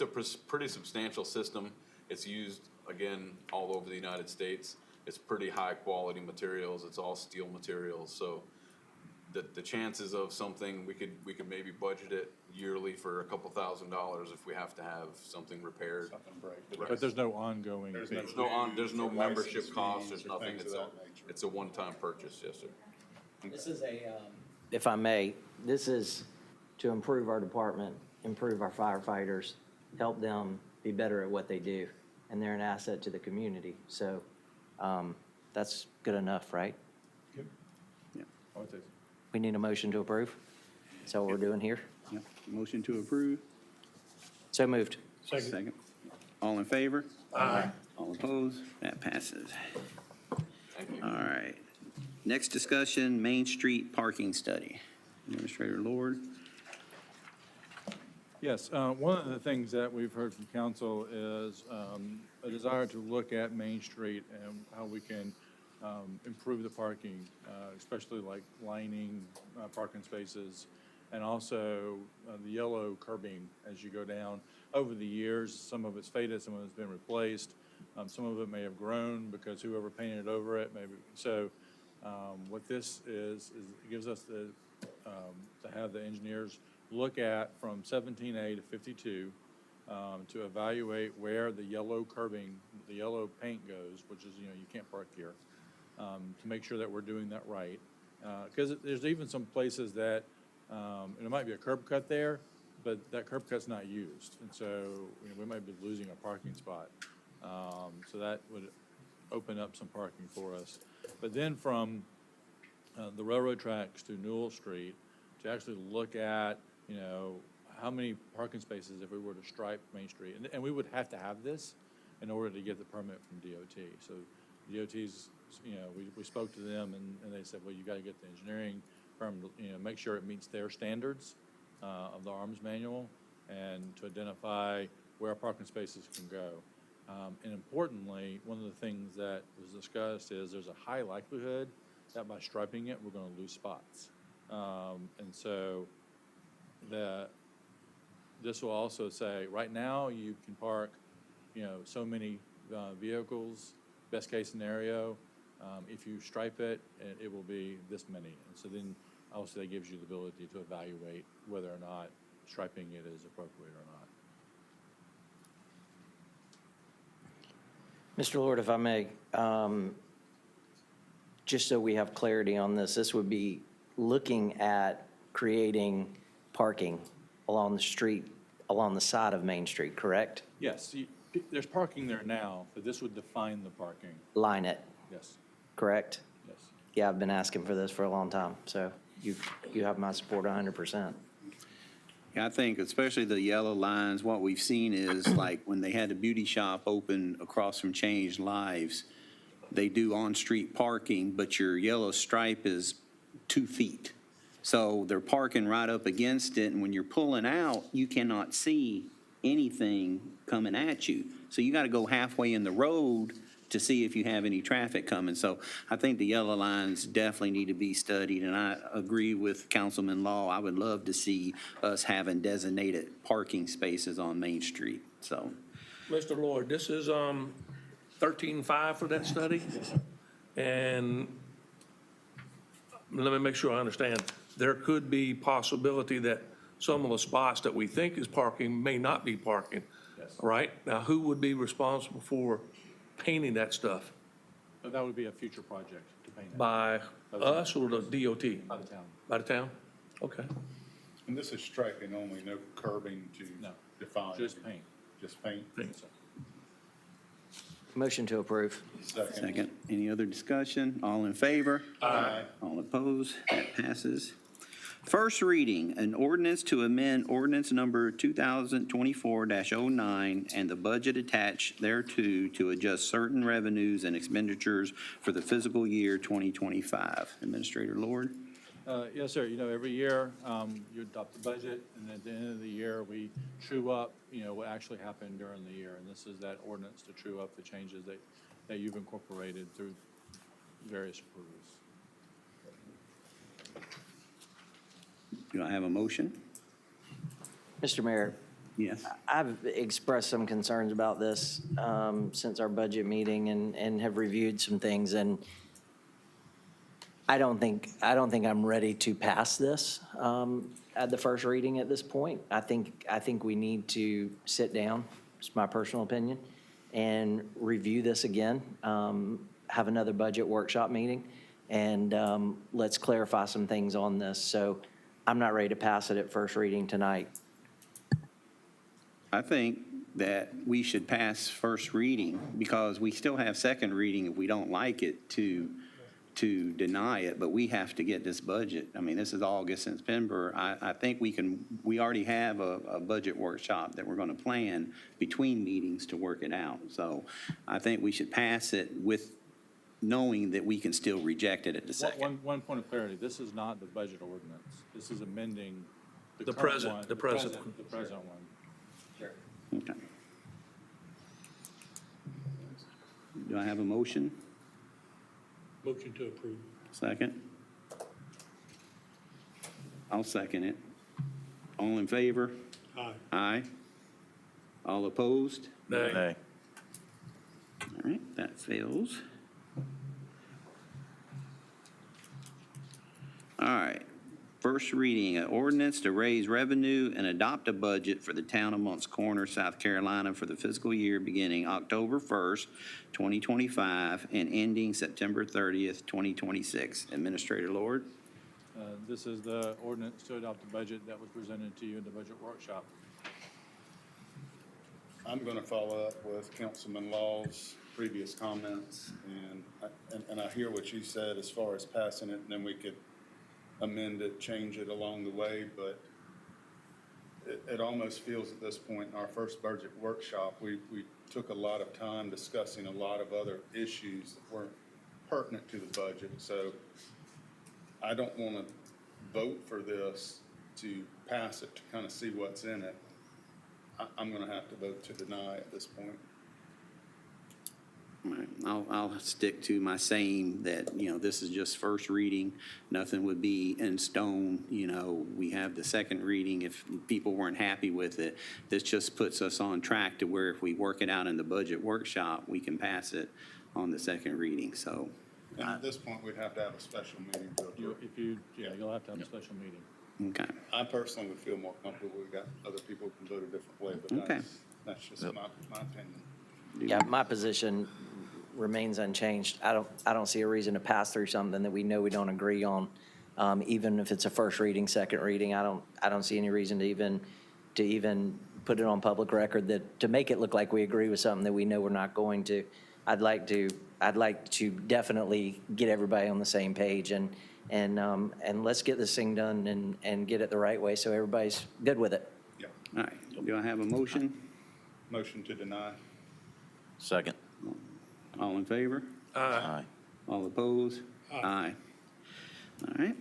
pretty substantial system. It's used, again, all over the United States. It's pretty high quality materials. It's all steel materials. So the chances of something, we could maybe budget it yearly for a couple $1,000s if we have to have something repaired. Something break. But there's no ongoing There's fee. There's no or membership license cost, fees there's or nothing. things of that nature. It's a one-time purchase, yes, sir. This is if I may, this is to improve our department, improve our firefighters, help them be better at what they do, and they're an asset to the community. So that's good enough, right? I would say so. We need a motion to approve? Is that what we're doing here? Yep. Motion to approve. So moved. Second. All in favor? Aye. All opposed? That passes. Thank you. All right. Next discussion, Main Street parking study. Administrator Lord. Yes, one of the things that we've heard from council is a desire to look at Main Street and how we can improve the parking, especially like lining parking spaces, and also the yellow curbing as you go down. Over the years, some of it's faded, some of it's been replaced. Some of it may have grown because whoever painted over it, maybe. So what this is it gives us to have the engineers look at from 17A to 52 to evaluate where the yellow curbing, the yellow paint goes, which is, you can't park here, to make sure that we're doing that right. Because there's even some places that, and it might be a curb cut there, but that curb cut's not used. And so, we might be losing a parking spot. So that would open up some parking for us. But then from the railroad tracks to Newell Street, to actually look at, how many parking spaces if we were to stripe Main Street. And we would have to have this in order to get the permit from DOT. So DOT's, we spoke to them and they said, well, you got to get the engineering firm to, make sure it meets their standards of the arms manual and to identify where parking spaces can go. And importantly, one of the things that was discussed is there's a high likelihood that by striping it, we're going to lose spots. And so this will also say, right now, you can park, so many vehicles, best case scenario. If you stripe it, it will be this many. And so then also that gives you the ability to evaluate whether or not striping it is appropriate or not. Mr. Lord, if I may, just so we have clarity on this, this would be looking at creating parking along the street, along the side of Main Street, correct? Yes, there's parking there now, but this would define the parking. Line it, Yes, correct? yes. Yeah, I've been asking for this for a long time, so you have my support 100%. Yeah, I think especially the yellow lines, what we've seen is like when they had the beauty shop open across from Changed Lives, they do on-street parking, but your yellow stripe is 2 feet. So they're parking right up against it, and when you're pulling out, you cannot see anything coming at you. So you got to go halfway in the road to see if you have any traffic coming. So I think the yellow lines definitely need to be studied, and I agree with Councilman Law. I would love to see us having designated parking spaces on Main Street, so. Mr. Lloyd, this is 13.5 for that study? And let me make sure I understand. There could be possibility that some of the spots that we think is parking may not be parking. Yes. Right? Now, who would be responsible for painting that stuff? But that would be a future project to paint it. By us or the DOT? By the town. By the town? Okay. And this is striping only, no curbing to No, define? just paint. Just paint? Motion to approve. Second. Any other discussion? All in favor? Aye. All opposed? That passes. First reading, an ordinance to amend ordinance number 2024-09 and the budget attached thereto to adjust certain revenues and expenditures for the fiscal year 2025. Administrator Lord? Yes, sir. Every year, you adopt the budget, and at the end of the year, we true up, what actually happened during the year. And this is that ordinance to true up the changes that you've incorporated through various approvals. Do I have a motion? Mr. Mayor, Yes. I've expressed some concerns about this since our budget meeting and have reviewed some things, and I don't think I'm ready to pass this at the first reading at this point. I think we need to sit down, it's my personal opinion, and review this again, have another budget workshop meeting, and let's clarify some things on this. So I'm not ready to pass it at first reading tonight. I think that we should pass first reading because we still have second reading if we don't like it to deny it, but we have to get this budget. I mean, this is August and September. I think we already have a budget workshop that we're going to plan between meetings to work it out. So I think we should pass it with knowing that we can still reject it at the second. One point of clarity, this is not the budget ordinance. This is amending The current present- one, the present. The present one. Okay. Do I have a motion? Motion to approve. Second? I'll second it. All in favor? Aye. Aye. All opposed? Nay. All right, that fails. All right, first reading, an ordinance to raise revenue and adopt a budget for the town of Moncks Corner, South Carolina for the fiscal year beginning October 1st, 2025 and ending September 30th, 2026. Administrator Lord? This is the ordinance to adopt the budget that was presented to you in the budget workshop. I'm going to follow up with Councilman Law's previous comments, and I hear what you said as far as passing it, and then we could amend it, change it along the way, but it almost feels at this point in our first budget workshop, we took a lot of time discussing a lot of other issues that weren't pertinent to the budget. So I don't want to vote for this to pass it to kind of see what's in it. I'm going to have to vote to deny at this point. Right. I'll stick to my saying that, this is just first reading. Nothing would be in stone. We have the second reading if people weren't happy with it. This just puts us on track to where if we work it out in the budget workshop, we can pass it on the second reading, so. And at this point, we'd have to have a special meeting to approve. You'll have to have a special meeting. Okay. I personally would feel more comfortable. We've got other people who can vote a different way, but Okay. that's just my opinion. Yeah, my position remains unchanged. I don't see a reason to pass through something that we know we don't agree on, even if it's a first reading, second reading. I don't see any reason to even put it on public record to make it look like we agree with something that we know we're not going to. I'd like to definitely get everybody on the same page and let's get this thing done and get it the right way so everybody's good with it. Yeah. All right. Do I have a motion? Motion to deny. Second. All in favor? Aye. All opposed? Aye. All right.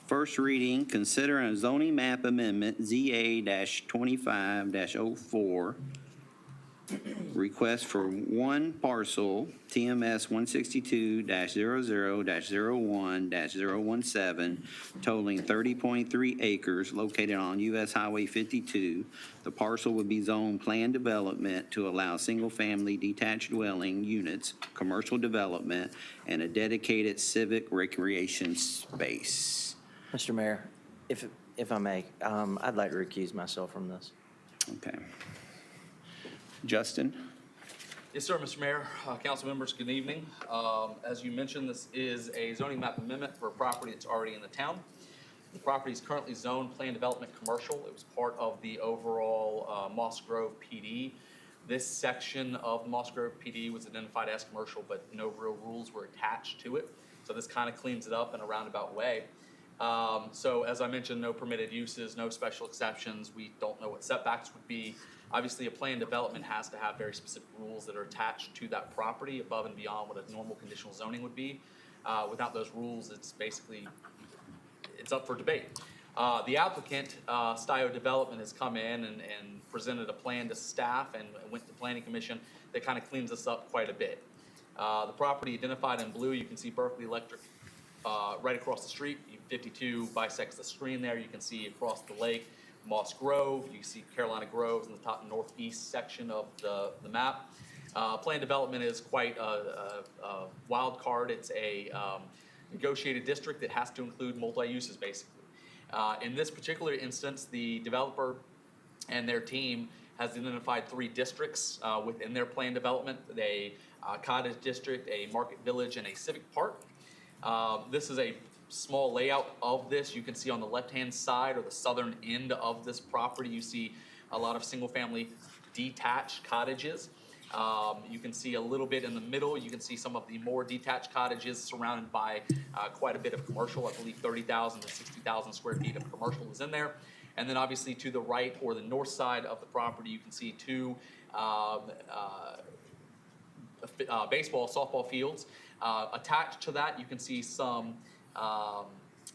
First reading, consider a zoning map amendment, ZA-25-04. Request for one parcel, TMS 162-00-01-017, totaling 30.3 acres located on US Highway 52. The parcel would be zoned planned development to allow single-family detached dwelling units, commercial development, and a dedicated civic recreation space. Mr. Mayor, if I may, I'd like to recuse myself from this. Okay. Justin? Yes, sir, Mr. Mayor, council members, good evening. As you mentioned, this is a zoning map amendment for a property that's already in the town. The property is currently zoned planned development commercial. It was part of the overall Moss Grove PD. This section of Moss Grove PD was identified as commercial, but no real rules were attached to it. So this kind of cleans it up in a roundabout way. So as I mentioned, no permitted uses, no special exceptions. We don't know what setbacks would be. Obviously, a planned development has to have very specific rules that are attached to that property above and beyond what a normal conditional zoning would be. Without those rules, it's up for debate. The applicant, Stio Development, has come in and presented a plan to staff and went to the Planning Commission that kind of cleans this up quite a bit. The property identified in blue, you can see Berkeley Electric right across the street. 52 bisects the screen there. You can see across the lake Moss Grove. You see Carolina Groves in the top northeast section of the map. Planned development is quite a wild card. It's a negotiated district that has to include multi-uses, basically. In this particular instance, the developer and their team has identified 3 districts within their planned development: a cottage district, a market village, and a civic park. This is a small layout of this. You can see on the left-hand side or the southern end of this property, you see a lot of single-family detached cottages. You can see a little bit in the middle. You can see some of the more detached cottages surrounded by quite a bit of commercial. I believe 30,000 to 60,000 square feet of commercial is in there. And then obviously to the right or the north side of the property, you can see 2 baseball, softball fields. Attached to that, you can see some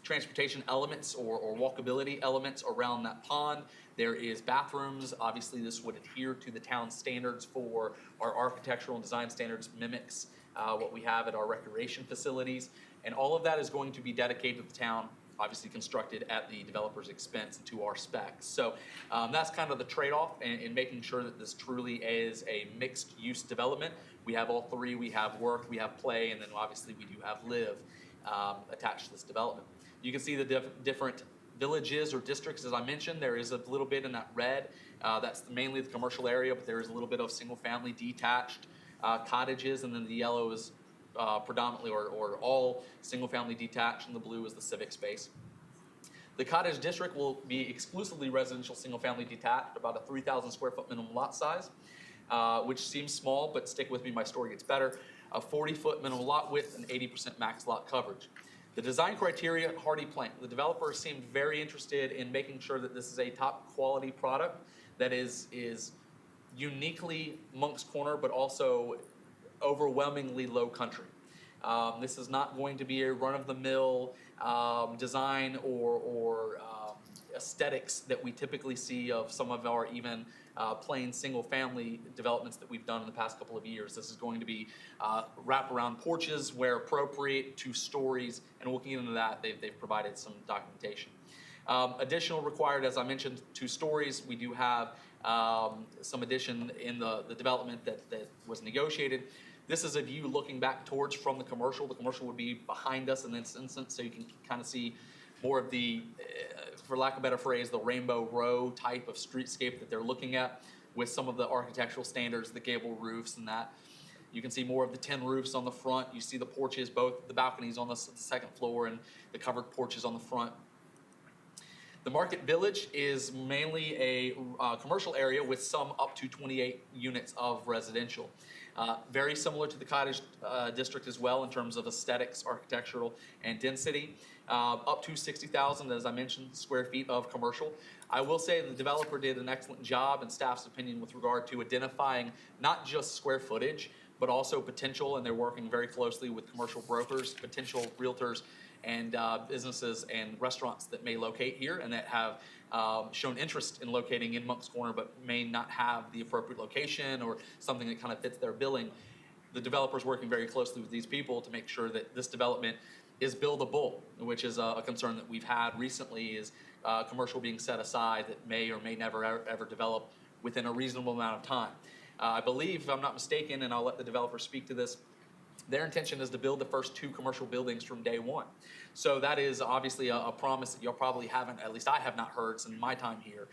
transportation elements or walkability elements around that pond. There is bathrooms. Obviously, this would adhere to the town standards for our architectural and design standards, mimics what we have at our recreation facilities. And all of that is going to be dedicated to the town, obviously constructed at the developer's expense and to our specs. So that's kind of the trade-off in making sure that this truly is a mixed-use development. We have all 3. We have work, we have play, and then obviously we do have live attached to this development. You can see the different villages or districts, as I mentioned. There is a little bit in that red. That's mainly the commercial area, but there is a little bit of single-family detached cottages, and then the yellow is predominantly or all single-family detached, and the blue is the civic space. The cottage district will be exclusively residential single-family detached, about a 3,000 square foot minimum lot size, which seems small, but stick with me, my story gets better. A 40-foot minimum lot width and 80% max lot coverage. The design criteria, hardy plank. The developer seemed very interested in making sure that this is a top quality product that is uniquely Moncks Corner, but also overwhelmingly low country. This is not going to be a run-of-the-mill design or aesthetics that we typically see of some of our even plain single-family developments that we've done in the past couple of years. This is going to be wraparound porches where appropriate, 2 stories, and looking into that, they've provided some documentation. Additional required, as I mentioned, 2 stories. We do have some addition in the development that was negotiated. This is a view looking back towards from the commercial. The commercial would be behind us in this instance, so you can kind of see more of the, for lack of a better phrase, the rainbow row type of streetscape that they're looking at with some of the architectural standards, the gable roofs and that. You can see more of the tin roofs on the front. You see the porches, both the balconies on the second floor and the covered porches on the front. The Market Village is mainly a commercial area with some up to 28 units of residential. Very similar to the Cottage District as well in terms of aesthetics, architectural, and density. Up to 60,000, as I mentioned, square feet of commercial. I will say the developer did an excellent job in staff's opinion with regard to identifying not just square footage, but also potential, and they're working very closely with commercial brokers, potential realtors, and businesses and restaurants that may locate here and that have shown interest in locating in Moncks Corner but may not have the appropriate location or something that kind of fits their billing. The developer's working very closely with these people to make sure that this development is buildable, which is a concern that we've had recently, is commercial being set aside that may or may never ever develop within a reasonable amount of time. I believe, if I'm not mistaken, and I'll let the developer speak to this, their intention is to build the first 2 commercial buildings from day one. So that is obviously a promise that you probably haven't, at least I have not heard since my time here.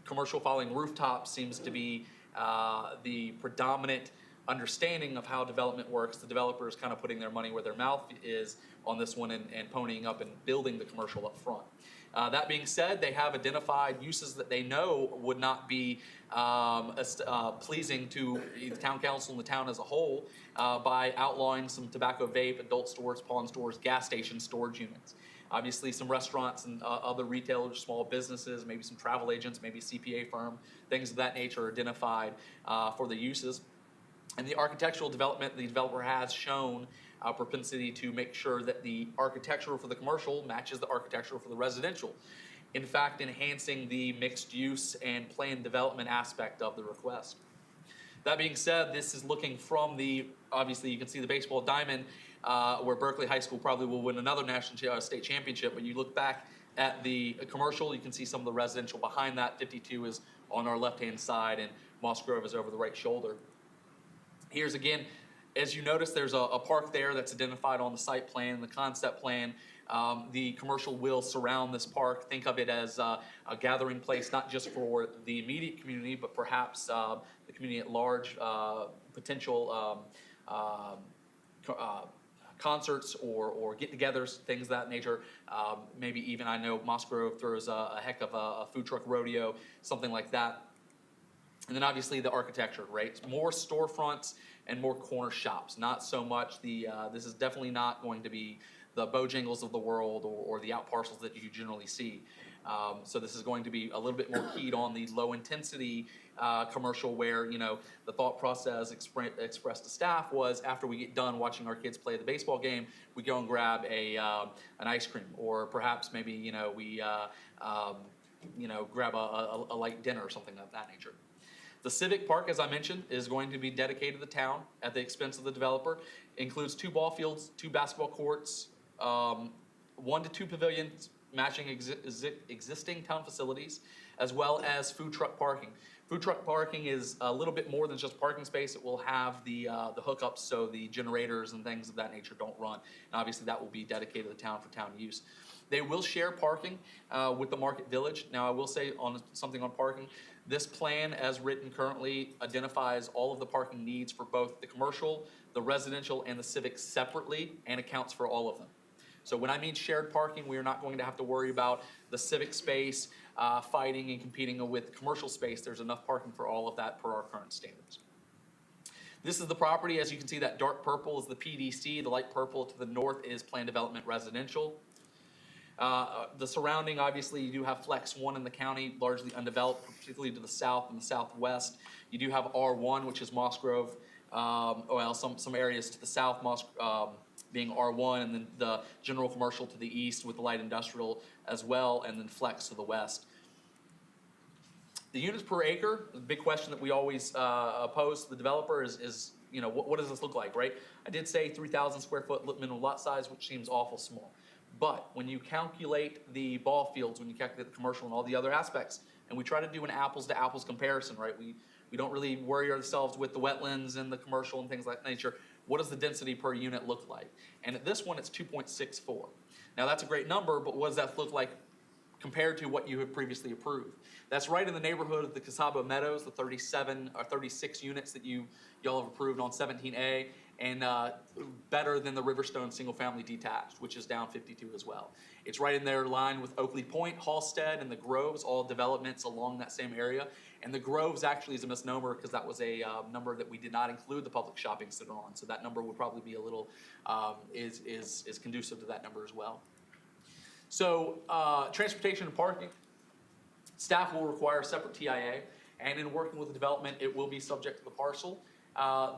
Commercial following rooftops seems to be the predominant understanding of how development works. The developer is kind of putting their money where their mouth is on this one and ponying up and building the commercial up front. That being said, they have identified uses that they know would not be pleasing to the town council and the town as a whole by outlawing some tobacco vape, adult stores, pawn stores, gas station storage units. Obviously, some restaurants and other retailers, small businesses, maybe some travel agents, maybe a CPA firm, things of that nature are identified for the uses. And the architectural development, the developer has shown a propensity to make sure that the architectural for the commercial matches the architectural for the residential. In fact, enhancing the mixed use and planned development aspect of the request. That being said, this is looking from the, obviously you can see the baseball diamond where Berkeley High School probably will win another national state championship. When you look back at the commercial, you can see some of the residential behind that. 52 is on our left-hand side and Moss Grove is over the right shoulder. Here's again, as you notice, there's a park there that's identified on the site plan, the concept plan. The commercial will surround this park. Think of it as a gathering place, not just for the immediate community, but perhaps the community at large, potential concerts or get-togethers, things of that nature. Maybe even, I know Moss Grove throws a heck of a food truck rodeo, something like that. And then obviously the architecture, right? More storefronts and more corner shops. Not so much the, this is definitely not going to be the Bojangles of the world or the out parcels that you generally see. So this is going to be a little bit more keyed on the low intensity commercial where, you know, the thought process expressed to staff was after we get done watching our kids play the baseball game, we go and grab an ice cream or perhaps maybe, you know, we, grab a light dinner or something of that nature. The Civic Park, as I mentioned, is going to be dedicated to the town at the expense of the developer. It includes 2 ball fields, 2 basketball courts, 1 to 2 pavilions matching existing town facilities, as well as food truck parking. Food truck parking is a little bit more than just parking space. It will have the hookups so the generators and things of that nature don't run. And obviously that will be dedicated to the town for town use. They will share parking with the Market Village. Now I will say on something on parking, this plan as written currently identifies all of the parking needs for both the commercial, the residential, and the civic separately and accounts for all of them. So when I mean shared parking, we are not going to have to worry about the civic space fighting and competing with commercial space. There's enough parking for all of that per our current standards. This is the property. As you can see, that dark purple is the PDC. The light purple to the north is planned development residential. The surrounding, obviously, you do have Flex 1 in the county, largely undeveloped, particularly to the south and the southwest. You do have R1, which is Moss Grove, some areas to the south, being R1, and then the general commercial to the east with the light industrial as well, and then flex to the west. The units per acre, the big question that we always pose to the developer is you know, what does this look like, right? I did say 3,000 square foot minimum lot size, which seems awful small. But when you calculate the ball fields, when you calculate the commercial and all the other aspects, and we try to do an apples to apples comparison, right? We don't really worry ourselves with the wetlands and the commercial and things like that nature. What does the density per unit look like? And at this one, it's 2.64. Now that's a great number, but what does that look like compared to what you have previously approved? That's right in the neighborhood of the Casabo Meadows, the 37 or 36 units that y'all have approved on 17A, and better than the Riverstone single-family detached, which is down 52 as well. It's right in their line with Oakley Point, Halstead, and the Groves, all developments along that same area. And the Groves actually is a misnomer because that was a number that we did not include the public shopping center on. So that number would probably be a little, is conducive to that number as well. So transportation and parking, staff will require a separate TIA, and in working with the development, it will be subject to the parcel.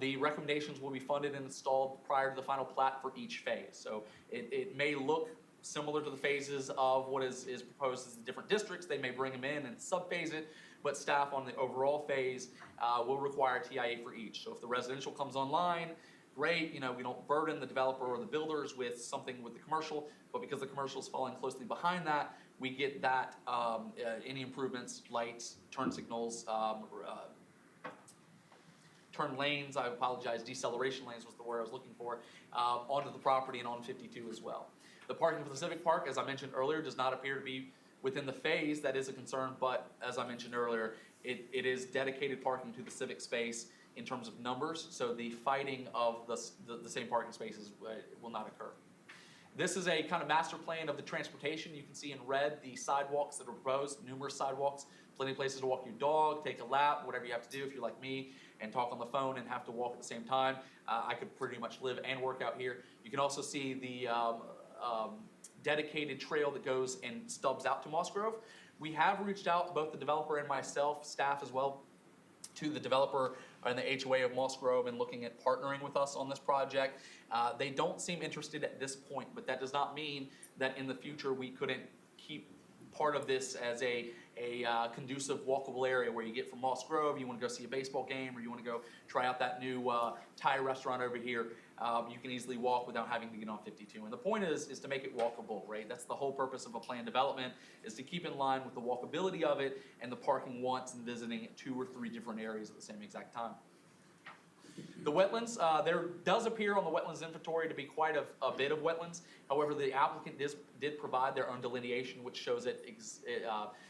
The recommendations will be funded and installed prior to the final plat for each phase. So it may look similar to the phases of what is proposed as the different districts. They may bring them in and sub-phase it, but staff on the overall phase will require a TIA for each. So if the residential comes online, great, you know, we don't burden the developer or the builders with something with the commercial, but because the commercial is falling closely behind that, we get that, any improvements, lights, turn signals, turn lanes, I apologize, deceleration lanes was the word I was looking for, onto the property and on 52 as well. The parking for the Civic Park, as I mentioned earlier, does not appear to be within the phase. That is a concern, but as I mentioned earlier, it is dedicated parking to the civic space in terms of numbers, so the fighting of the same parking spaces will not occur. This is a kind of master plan of the transportation. You can see in red the sidewalks that are proposed, numerous sidewalks, plenty of places to walk your dog, take a lap, whatever you have to do if you're like me and talk on the phone and have to walk at the same time. I could pretty much live and work out here. You can also see the dedicated trail that goes and stubs out to Moss Grove. We have reached out, both the developer and myself, staff as well, to the developer and the HOA of Moss Grove and looking at partnering with us on this project. They don't seem interested at this point, but that does not mean that in the future we couldn't keep part of this as a conducive walkable area where you get from Moss Grove, you want to go see a baseball game, or you want to go try out that new Thai restaurant over here. You can easily walk without having to get on 52. And the point is to make it walkable, right? That's the whole purpose of a planned development, is to keep in line with the walkability of it and the parking wants and visiting at 2 or 3 different areas at the same exact time. The wetlands, there does appear on the wetlands inventory to be quite a bit of wetlands. However, the applicant did provide their own delineation, which shows it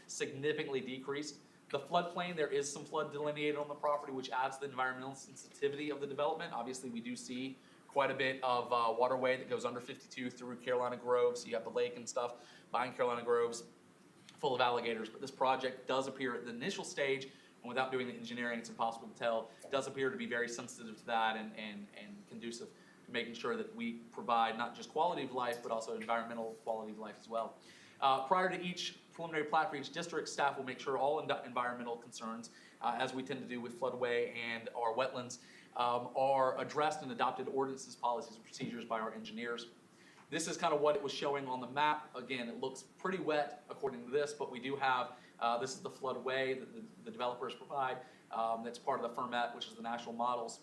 significantly decreased. The floodplain, there is some flood delineated on the property, which adds to the environmental sensitivity of the development. Obviously, we do see quite a bit of waterway that goes under 52 through Carolina Groves. So you have the lake and stuff behind Carolina Groves full of alligators. But this project does appear at the initial stage, and without doing the engineering, it's impossible to tell. It does appear to be very sensitive to that and conducive to making sure that we provide not just quality of life, but also environmental quality of life as well. Prior to each preliminary plat for each district, staff will make sure all environmental concerns, as we tend to do with floodway and our wetlands, are addressed in adopted ordinances, policies, and procedures by our engineers. This is kind of what it was showing on the map. Again, it looks pretty wet according to this, but we do have, this is the floodway that the developers provide. That's part of the Fermet, which is the national models.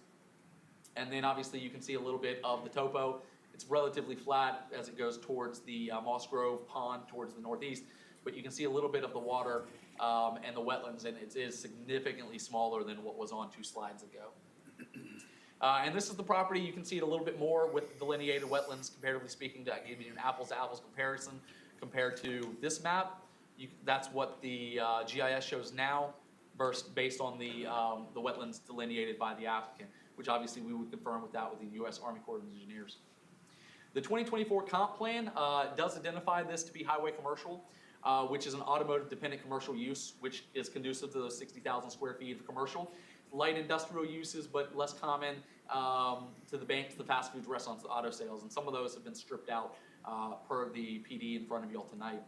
And then obviously you can see a little bit of the topo. It's relatively flat as it goes towards the Moss Grove Pond towards the northeast, but you can see a little bit of the water and the wetlands, and it is significantly smaller than what was on 2 slides ago. And this is the property. You can see it a little bit more with delineated wetlands, comparatively speaking, to give you an apples-to-apples comparison compared to this map. That's what the GIS shows now, based on the wetlands delineated by the applicant, which obviously we would confirm with that with the U.S. Army Corps of Engineers. The 2024 comp plan does identify this to be highway commercial, which is an automotive-dependent commercial use, which is conducive to those 60,000 square feet of commercial. Light industrial uses, but less common to the banks, the fast food restaurants, the auto sales, and some of those have been stripped out per the PD in front of you all tonight.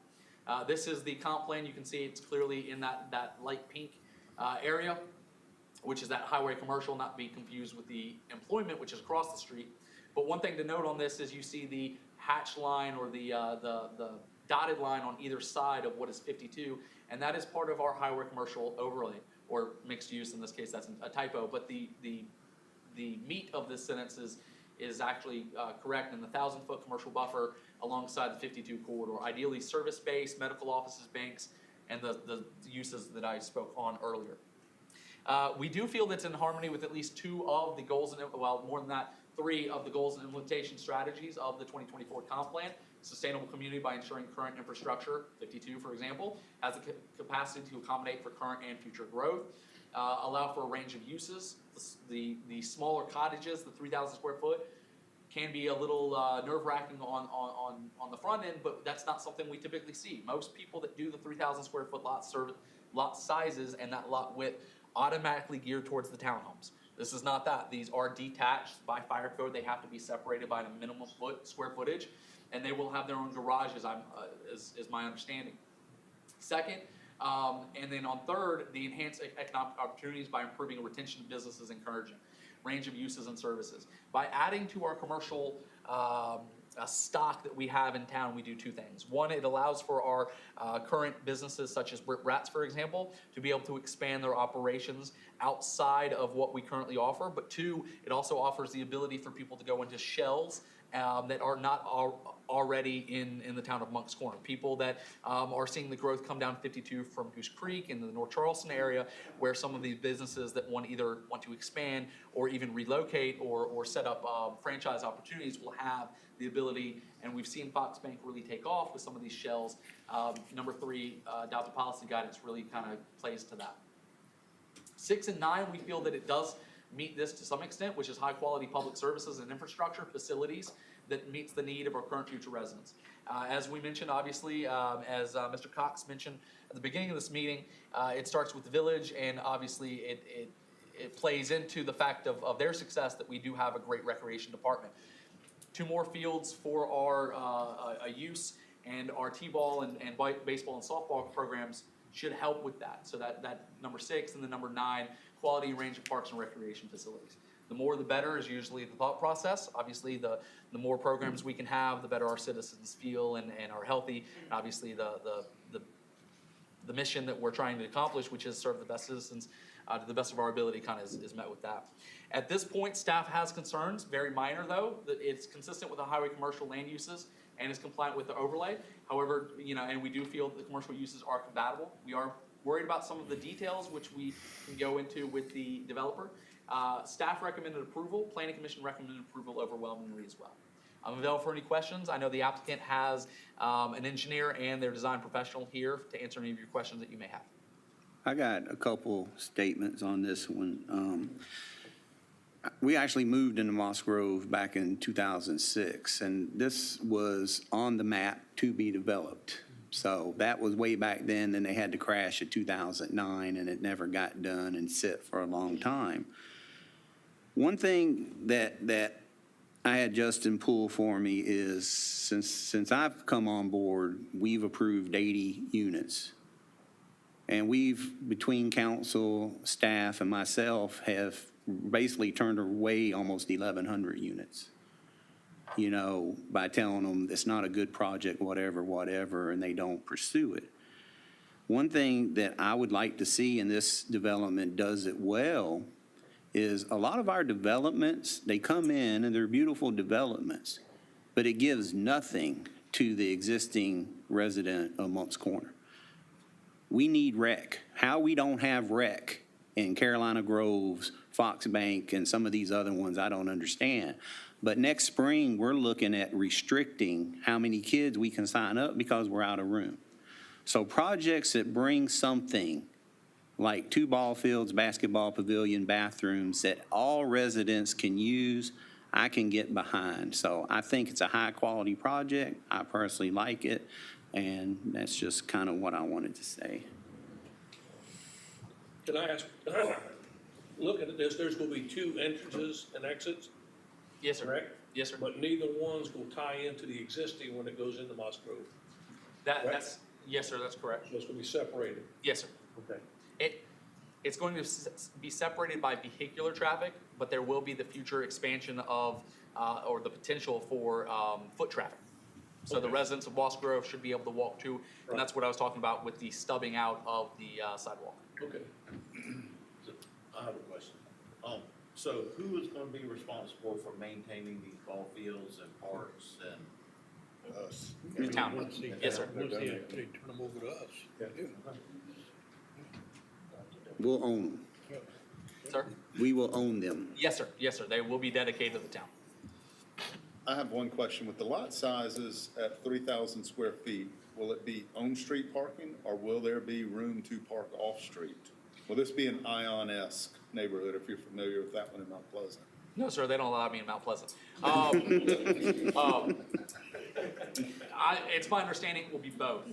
This is the comp plan. You can see it's clearly in that light pink area, which is that highway commercial, not be confused with the employment, which is across the street. But one thing to note on this is you see the hatch line or the dotted line on either side of what is 52, and that is part of our highway commercial overlay, or mixed use in this case, that's a typo, but the meat of this sentence is actually correct in the 1,000-foot commercial buffer alongside the 52 corridor, ideally service-based, medical offices, banks, and the uses that I spoke on earlier. We do feel that's in harmony with at least 2 of the goals, and well, more than that, 3 of the goals and implementation strategies of the 2024 comp plan. Sustainable community by ensuring current infrastructure, 52 for example, has the capacity to accommodate for current and future growth. Allow for a range of uses. The smaller cottages, the 3,000 square foot, can be a little nerve-wracking on the front end, but that's not something we typically see. Most people that do the 3,000 square foot lot sizes and that lot width automatically geared towards the townhomes. This is not that. These are detached by fire code. They have to be separated by a minimum square footage, and they will have their own garages, is my understanding. Second, and then on third, the enhanced economic opportunities by improving retention of businesses, encouraging range of uses and services. By adding to our commercial stock that we have in town, we do 2 things. One, it allows for our current businesses such as Rats, for example, to be able to expand their operations outside of what we currently offer. But 2, it also offers the ability for people to go into shells that are not already in the town of Moncks Corner. People that are seeing the growth come down 52 from Goose Creek in the North Charleston area, where some of these businesses that either want to expand or even relocate or set up franchise opportunities will have the ability, and we've seen Fox Bank really take off with some of these shells. Number 3, adopted policy guidance really kind of plays to that. 6 and 9, we feel that it does meet this to some extent, which is high quality public services and infrastructure facilities that meets the need of our current future residents. As we mentioned, obviously, as Mr. Cox mentioned at the beginning of this meeting, it starts with the village, and obviously it plays into the fact of their success that we do have a great recreation department. 2 more fields for our use, and our T-ball and baseball and softball programs should help with that. So that number 6 and the number 9, quality range of parks and recreation facilities. The more the better is usually the thought process. Obviously, the more programs we can have, the better our citizens feel and are healthy. And obviously, the mission that we're trying to accomplish, which is serve the best citizens to the best of our ability, kind of is met with that. At this point, staff has concerns, very minor though, that it's consistent with the highway commercial land uses and is compliant with the overlay. However, and we do feel that the commercial uses are compatible. We are worried about some of the details, which we can go into with the developer. Staff recommended approval, planning commission recommended approval overwhelmingly as well. I'm available for any questions. I know the applicant has an engineer and their design professional here to answer any of your questions that you may have. I got a couple statements on this one. We actually moved into Moss Grove back in 2006, and this was on the map to be developed. So that was way back then they had to crash in 2009, and it never got done and sit for a long time. One thing that I had Justin pull for me is since I've come on board, we've approved 80 units. And we've, between council, staff, and myself, have basically turned away almost 1,100 units. By telling them it's not a good project, whatever, and they don't pursue it. One thing that I would like to see, and this development does it well, is a lot of our developments, they come in and they're beautiful developments, but it gives nothing to the existing resident of Moncks Corner. We need rec. How we don't have rec in Carolina Groves, Fox Bank, and some of these other ones, I don't understand. But next spring, we're looking at restricting how many kids we can sign up because we're out of room. So projects that bring something like 2 ball fields, basketball pavilion, bathrooms that all residents can use, I can get behind. So I think it's a high quality project. I personally like it. And that's just kind of what I wanted to say. Can I ask, looking at this, there's going to be 2 entrances and exits? Yes, sir. Correct? Yes, sir. But neither one's going to tie into the existing when it goes into Moss Grove? That's, yes, sir, that's correct. So it's going to be separated? Yes, sir. Okay. It's going to be separated by vehicular traffic, but there will be the future expansion of or the potential for foot traffic. So the residents of Boss Grove should be able to walk to, and that's what I was talking about with the stubbing out of the sidewalk. Okay. So, I have a question. So who is gonna be responsible for maintaining these ball fields and parks and? Us. The town. Yes, sir. They're done. They turn them over to us. We'll own them. Sir? We will own them. Yes, sir. Yes, sir. They will be dedicated to the town. I have one question. With the lot sizes at 3,000 square feet, will it be on-street parking, or will there be room to park off-street? Will this be an Ion-esque neighborhood, if you're familiar with that one in Mount Pleasant? No, sir, they don't allow me in Mount Pleasant. It's my understanding it will be both.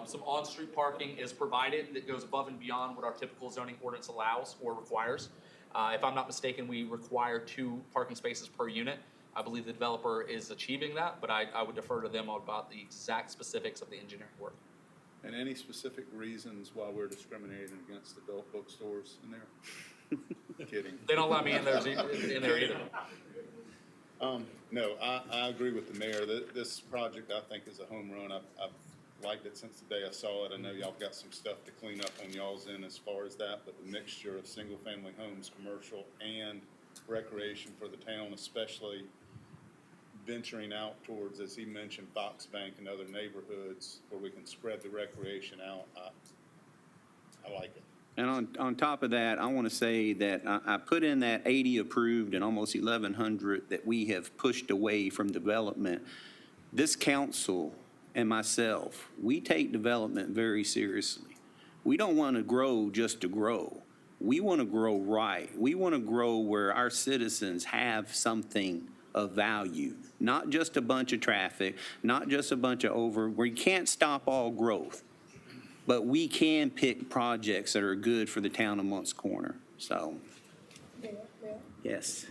Some on-street parking is provided that goes above and beyond what our typical zoning ordinance allows or requires. If I'm not mistaken, we require 2 parking spaces per unit. I believe the developer is achieving that, but I would defer to them about the exact specifics of the engineering work. And any specific reasons why we're discriminating against adult bookstores in there? Kidding. They don't allow me in there either. No, I agree with the mayor. This project, I think, is a home run. I've liked it since the day I saw it. I know y'all got some stuff to clean up on y'all's end as far as that, but the mixture of single-family homes, commercial, and recreation for the town, especially venturing out towards, as he mentioned, Fox Bank and other neighborhoods where we can spread the recreation out, I like it. And on top of that, I want to say that I put in that 80 approved and almost 1,100 that we have pushed away from development. This council and myself, we take development very seriously. We don't want to grow just to grow. We want to grow right. We want to grow where our citizens have something of value, not just a bunch of traffic, not just a bunch of we can't stop all growth, but we can pick projects that are good for the town of Moncks Corner. So, yes.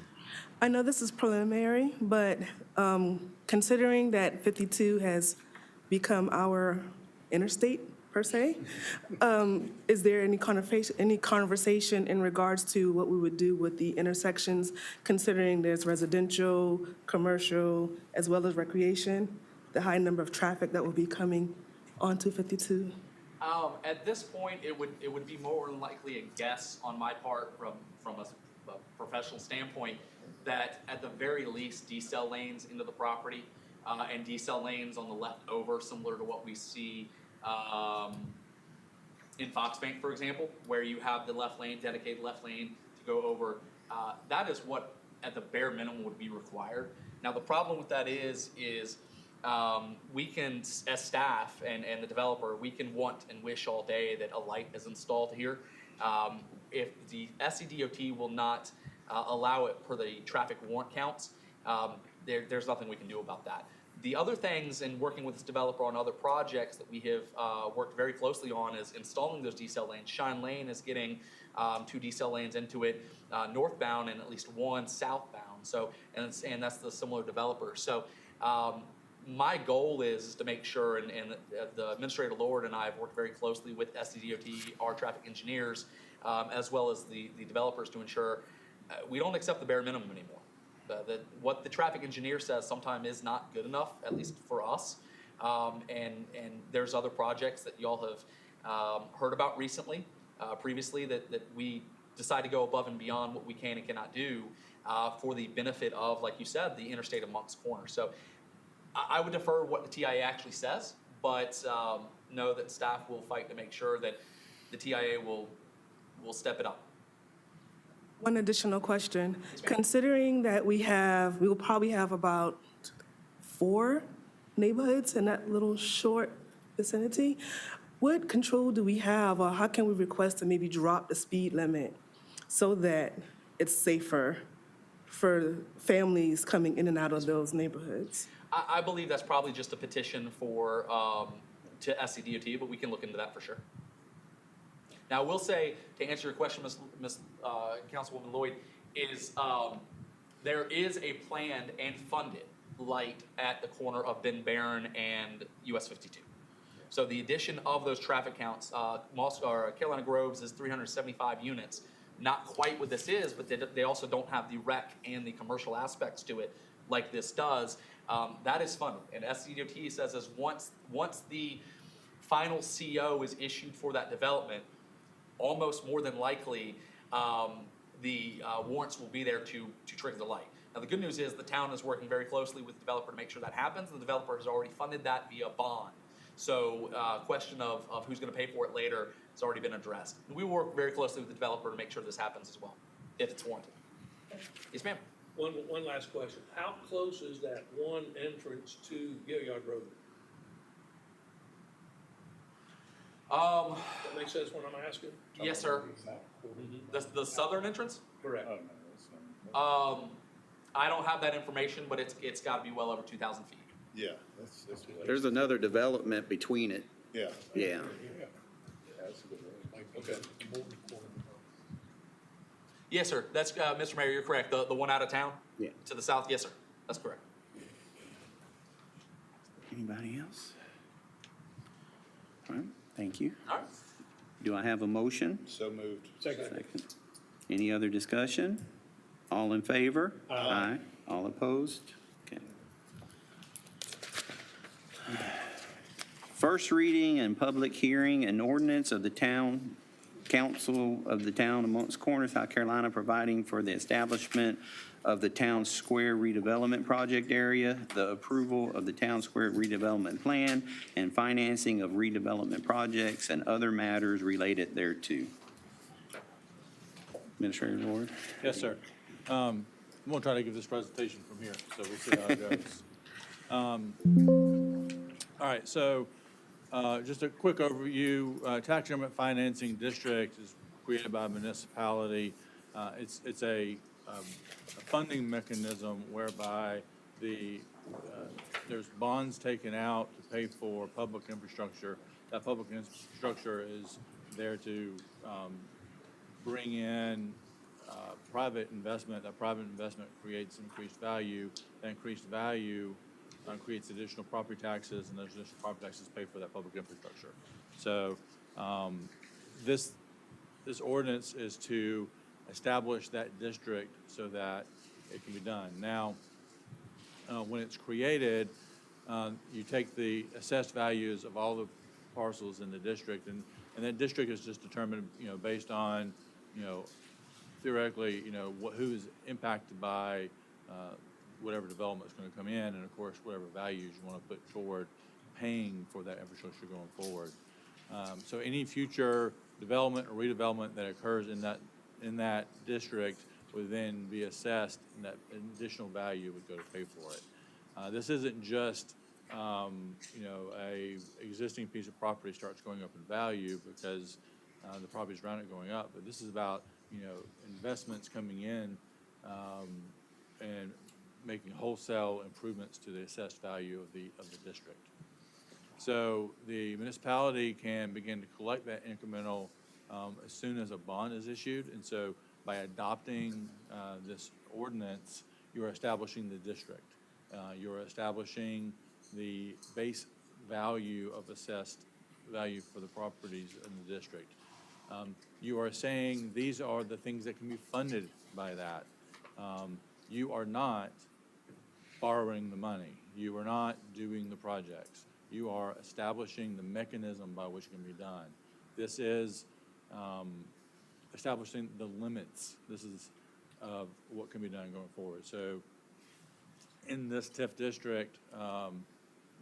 I know this is preliminary, but considering that 52 has become our interstate per se, is there any conversation in regards to what we would do with the intersections, considering there's residential, commercial, as well as recreation, the high number of traffic that will be coming onto 52? At this point, it would be more than likely a guess on my part from a professional standpoint that at the very least decel lanes into the property and decel lanes on the left over, similar to what we see in Fox Bank, for example, where you have the left lane, dedicated left lane to go over. That is what at the bare minimum would be required. Now the problem with that is we can, as staff and the developer, we can want and wish all day that a light is installed here. If the SCDOT will not allow it per the traffic warrant counts, there's nothing we can do about that. The other things in working with this developer on other projects that we have worked very closely on is installing those decel lanes. Shine Lane is getting 2 decel lanes into it, northbound and at least 1 southbound. So, and that's the similar developer. So, my goal is to make sure, and the Administrator Lord and I have worked very closely with SCDOT, our traffic engineers, as well as the developers to ensure we don't accept the bare minimum anymore. What the traffic engineer says sometimes is not good enough, at least for us. And there's other projects that y'all have heard about recently, previously, that we decide to go above and beyond what we can and cannot do for the benefit of, like you said, the interstate of Moncks Corner. So I would defer what the TIA actually says, but know that staff will fight to make sure that the TIA will step it up. One additional question. Considering that we will probably have about 4 neighborhoods in that little short vicinity, what control do we have, or how can we request to maybe drop the speed limit so that it's safer for families coming in and out of those neighborhoods? I believe that's probably just a petition for to SCDOT, but we can look into that for sure. Now, I will say, to answer your question, Ms. Councilwoman Lloyd, is there is a planned and funded light at the corner of Ben Barron and US 52. So the addition of those traffic counts, Carolina Groves is 375 units. Not quite what this is, but they also don't have the rec and the commercial aspects to it. like this does, that is funded. And SCDOT says is once the final CO is issued for that development, almost more than likely, the warrants will be there to trigger the light. Now, the good news is the town is working very closely with the developer to make sure that happens. The developer has already funded that via bond. So question of who's going to pay for it later has already been addressed. And we will work very closely with the developer to make sure this happens as well, if it's warranted. Yes, ma'am. One last question. How close is that one entrance to Gilliard Road? That makes sense what I'm asking? Yes, sir. The southern entrance? Correct. I don't have that information, but it's got to be well over 2,000 feet. Yeah, that's. There's another development between it. Yeah. Yeah. Okay. Yes, sir. That's Mr. Mayor. You're correct. The one out of town. Yeah. To the south. Yes, sir. That's correct. Anybody else? All right, thank you. All right. Do I have a motion? So moved. Second. Any other discussion? All in favor? Aye. All opposed? Okay. First reading and public hearing, an ordinance of the town, council of the town of Moncks Corner, South Carolina, providing for the establishment of the town square redevelopment project area, the approval of the town square redevelopment plan, and financing of redevelopment projects and other matters related thereto. Administrator Lord? Yes, sir. I'm going to try to give this presentation from here, so we'll see how it goes. All right, so just a quick overview. Tax Increment Financing District is created by a municipality. It's a funding mechanism whereby there's bonds taken out to pay for public infrastructure. That public infrastructure is there to bring in private investment. That private investment creates increased value. That increased value creates additional property taxes, and those additional property taxes pay for that public infrastructure. So this ordinance is to establish that district so that it can be done. Now, when it's created, you take the assessed values of all the parcels in the district, and that district is just determined, based on, theoretically, who is impacted by whatever development is going to come in, and of course, whatever values you want to put toward paying for that infrastructure going forward. So any future development or redevelopment that occurs in that district would then be assessed, and that additional value would go to pay for it. This isn't just, a existing piece of property starts going up in value because the properties around it going up, but this is about, investments coming in and making wholesale improvements to the assessed value of the district. So the municipality can begin to collect that incremental as soon as a bond is issued. And so by adopting this ordinance, you are establishing the district. You're establishing the base value of assessed value for the properties in the district. You are saying these are the things that can be funded by that. You are not borrowing the money. You are not doing the projects. You are establishing the mechanism by which it can be done. This is establishing the limits. This is what can be done going forward. So in this TIF district,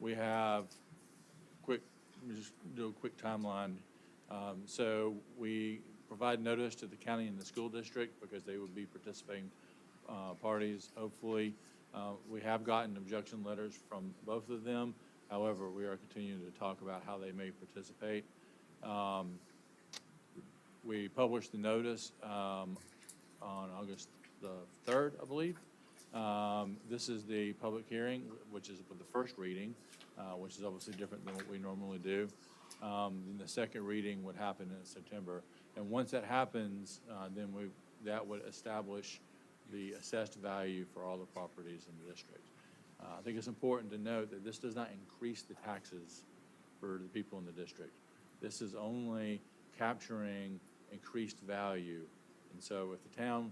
we have just do a quick timeline. So we provide notice to the county and the school district because they would be participating parties, hopefully. We have gotten objection letters from both of them. However, we are continuing to talk about how they may participate. We published the notice on August the 3rd, I believe. This is the public hearing, which is with the first reading, which is obviously different than what we normally do. Then the second reading would happen in September. And once that happens, then that would establish the assessed value for all the properties in the district. I think it's important to note that this does not increase the taxes for the people in the district. This is only capturing increased value. And so if the town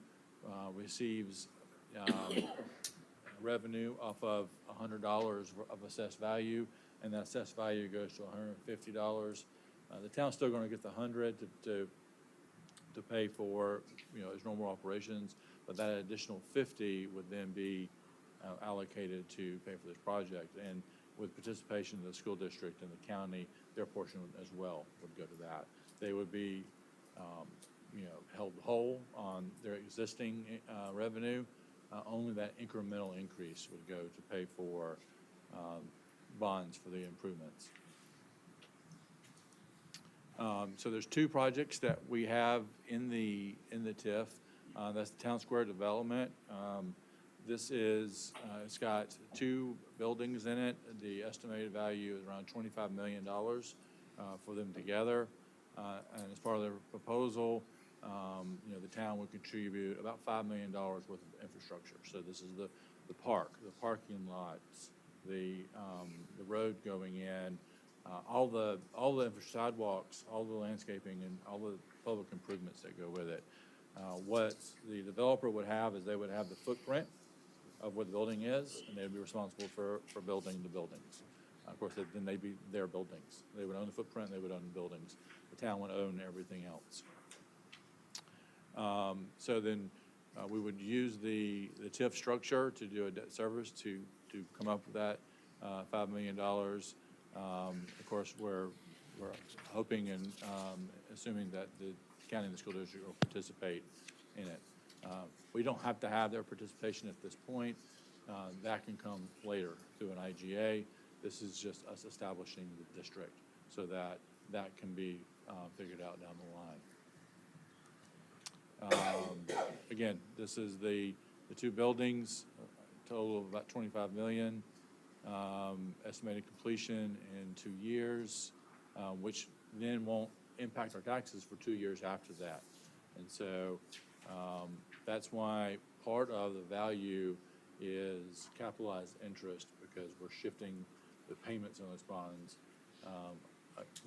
receives revenue off of $100 of assessed value, and that assessed value goes to $150. The town's still going to get the 100 to pay for, its normal operations, but that additional 50 would then be allocated to pay for this project. And with participation of the school district and the county, their portion as well would go to that. They would be, held whole on their existing revenue. Only that incremental increase would go to pay for bonds for the improvements. So there's two projects that we have in the TIF. That's the Town Square development. This is, it's got two buildings in it. The estimated value is around $25 million for them together. And as part of their proposal, the town would contribute about $5 million worth of infrastructure. So this is the park, the parking lots, the road going in, all the sidewalks, all the landscaping, and all the public improvements that go with it. What the developer would have is they would have the footprint of what the building is, and they'd be responsible for building the buildings. Of course, then they'd be their buildings. They would own the footprint, they would own the buildings. The town would own everything else. So then we would use the TIF structure to do a debt service to come up with that $5 million. Of course, we're hoping and assuming that the county and the school district will participate in it. We don't have to have their participation at this point. That can come later through an IGA. This is just us establishing the district so that that can be figured out down the line. Again, this is the two buildings, total of about $25 million, estimated completion in 2 years, which then won't impact our taxes for 2 years after that. And so that's why part of the value is capitalized interest, because we're shifting the payments on those bonds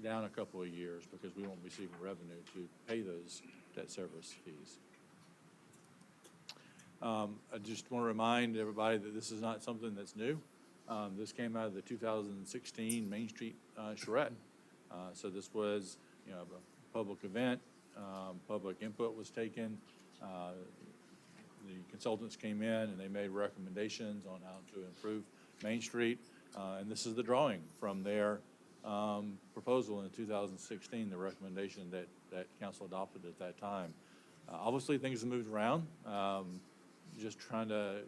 down a couple of years because we won't be receiving revenue to pay those debt service fees. I just want to remind everybody that this is not something that's new. This came out of the 2016 Main Street charrette. So this was, a public event. Public input was taken. The consultants came in and they made recommendations on how to improve Main Street. And this is the drawing from their proposal in 2016, the recommendation that council adopted at that time. Obviously, things have moved around. Just trying to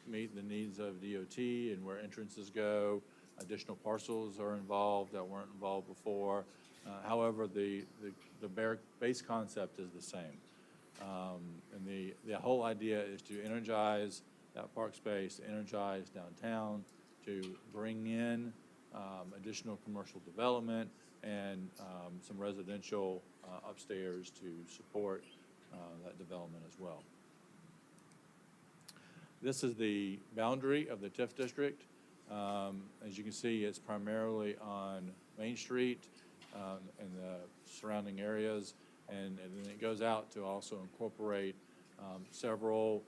meet the needs of DOT and where entrances go. Additional parcels are involved that weren't involved before. However, the base concept is the same. And the whole idea is to energize that park space, to energize downtown, to bring in additional commercial development and some residential upstairs to support that development as well. This is the boundary of the TIF district. As you can see, it's primarily on Main Street and the surrounding areas, and then it goes out to also incorporate several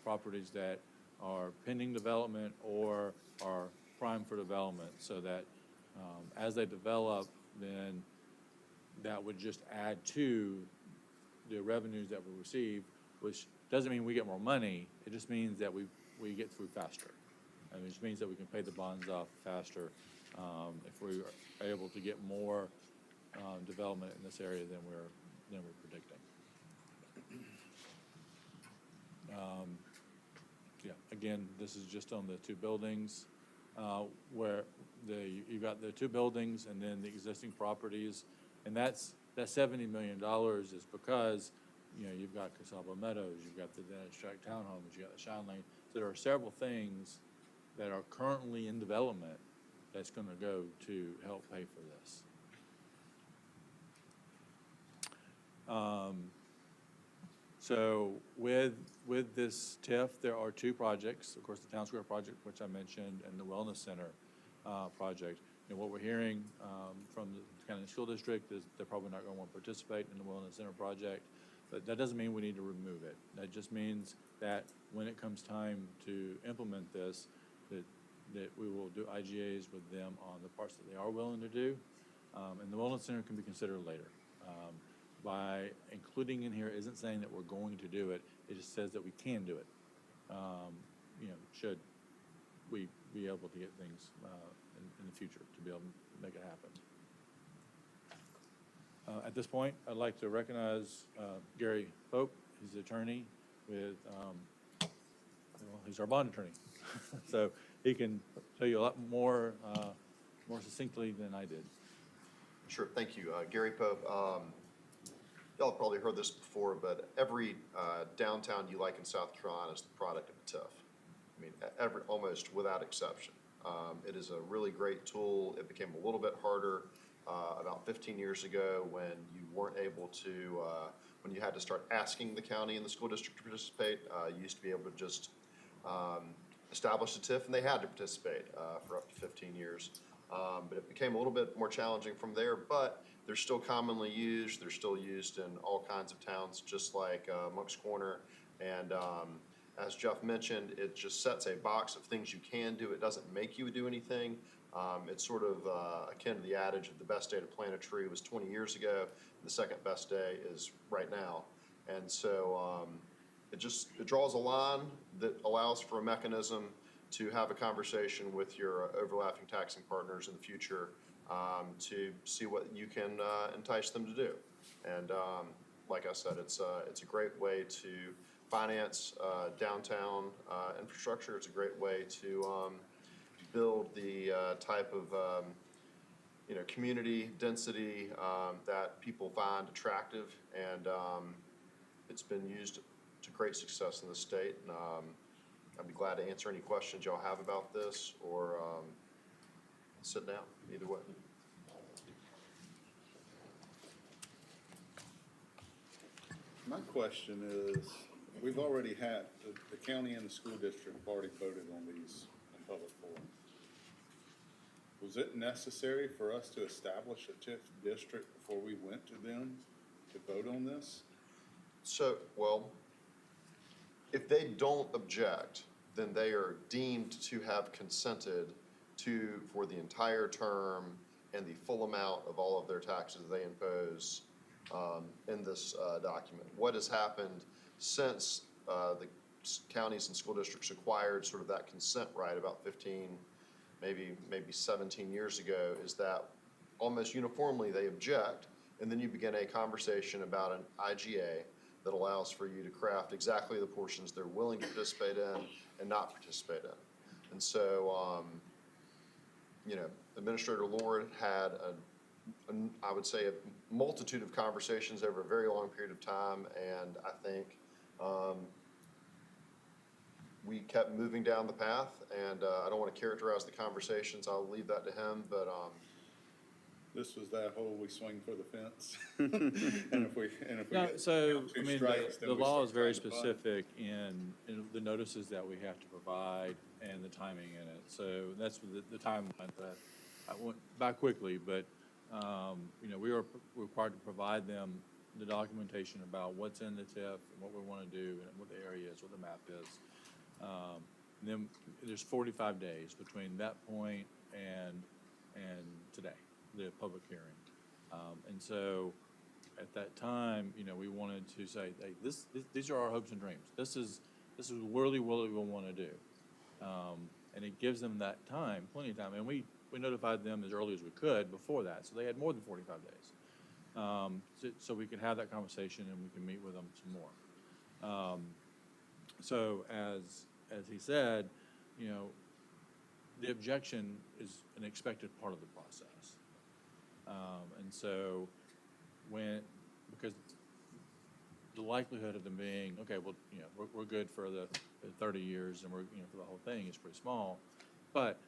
properties that are pending development or are prime for development, so that as they develop, then that would just add to the revenues that we receive, which doesn't mean we get more money. It just means that we get through faster. And it just means that we can pay the bonds off faster if we are able to get more development in this area than we're predicting. Again, this is just on the two buildings where you've got the two buildings and then the existing properties, and that $70 million is because you've got Casaba Meadows, you've got the Dennis Tract Townhomes, you've got the Shine Lane. So there are several things that are currently in development that's going to go to help pay for this. So with this TIF, there are two projects. Of course, the Town Square project, which I mentioned, and the Wellness Center project. And what we're hearing from the county school district is they're probably not going to want to participate in the Wellness Center project. But that doesn't mean we need to remove it. That just means that when it comes time to implement this, that we will do IGAs with them on the parts that they are willing to do. And the Wellness Center can be considered later. By including in here isn't saying that we're going to do it, it just says that we can do it. Should we be able to get things in the future to be able to make it happen. At this point, I'd like to recognize Gary Pope. He's the attorney with, he's our bond attorney. So he can tell you a lot more succinctly than I did. Sure, thank you. Gary Pope. Y'all have probably heard this before, but every downtown you like in South Carolina is the product of a TIF. I mean, almost without exception. It is a really great tool. It became a little bit harder about 15 years ago when you weren't able to, when you had to start asking the county and the school district to participate. You used to be able to just establish a TIF and they had to participate for up to 15 years. But it became a little bit more challenging from there, but they're still commonly used. They're still used in all kinds of towns, just like Moncks Corner. And as Jeff mentioned, it just sets a box of things you can do. It doesn't make you do anything. It's sort of akin to the adage of the best day to plant a tree was 20 years ago. The second best day is right now. And so it draws a line that allows for a mechanism to have a conversation with your overlapping taxing partners in the future to see what you can entice them to do. And like I said, it's a great way to finance downtown infrastructure. It's a great way to build the type of community density that people find attractive, and it's been used to great success in the state. And I'd be glad to answer any questions y'all have about this, or sit down, either way. My question is, we've already had, the county and the school district have already voted on these in public forum. Was it necessary for us to establish a TIF district before we went to them to vote on this? So, well, if they don't object, then they are deemed to have consented for the entire term and the full amount of all of their taxes they impose in this document. What has happened since the counties and school districts acquired sort of that consent right about 15, maybe 17 years ago, is that almost uniformly they object, and then you begin a conversation about an IGA that allows for you to craft exactly the portions they're willing to participate in and not participate in. And so, Administrator Lord had I would say a multitude of conversations over a very long period of time, and I think we kept moving down the path, and I don't want to characterize the conversations. I'll leave that to him, but this was that whole we swing for the fence. And if we No, get so, two I mean, strikes, then the we law start is very trying to fight. specific in the notices that we have to provide and the timing in it. So that's the timeline that I went back quickly, but, we are required to provide them the documentation about what's in the TIF and what we want to do and what the area is, what the map is. Then there's 45 days between that point and today, the public hearing. And so at that time, we wanted to say, hey, these are our hopes and dreams. This is really what we want to do. And it gives them that time, plenty of time. And we notified them as early as we could before that. So they had more than 45 days. So we could have that conversation and we can meet with them some more. So as he said, the objection is an expected part of the process. And so because the likelihood of them being, okay, well, we're good for the 30 years and we're, for the whole thing is pretty small, but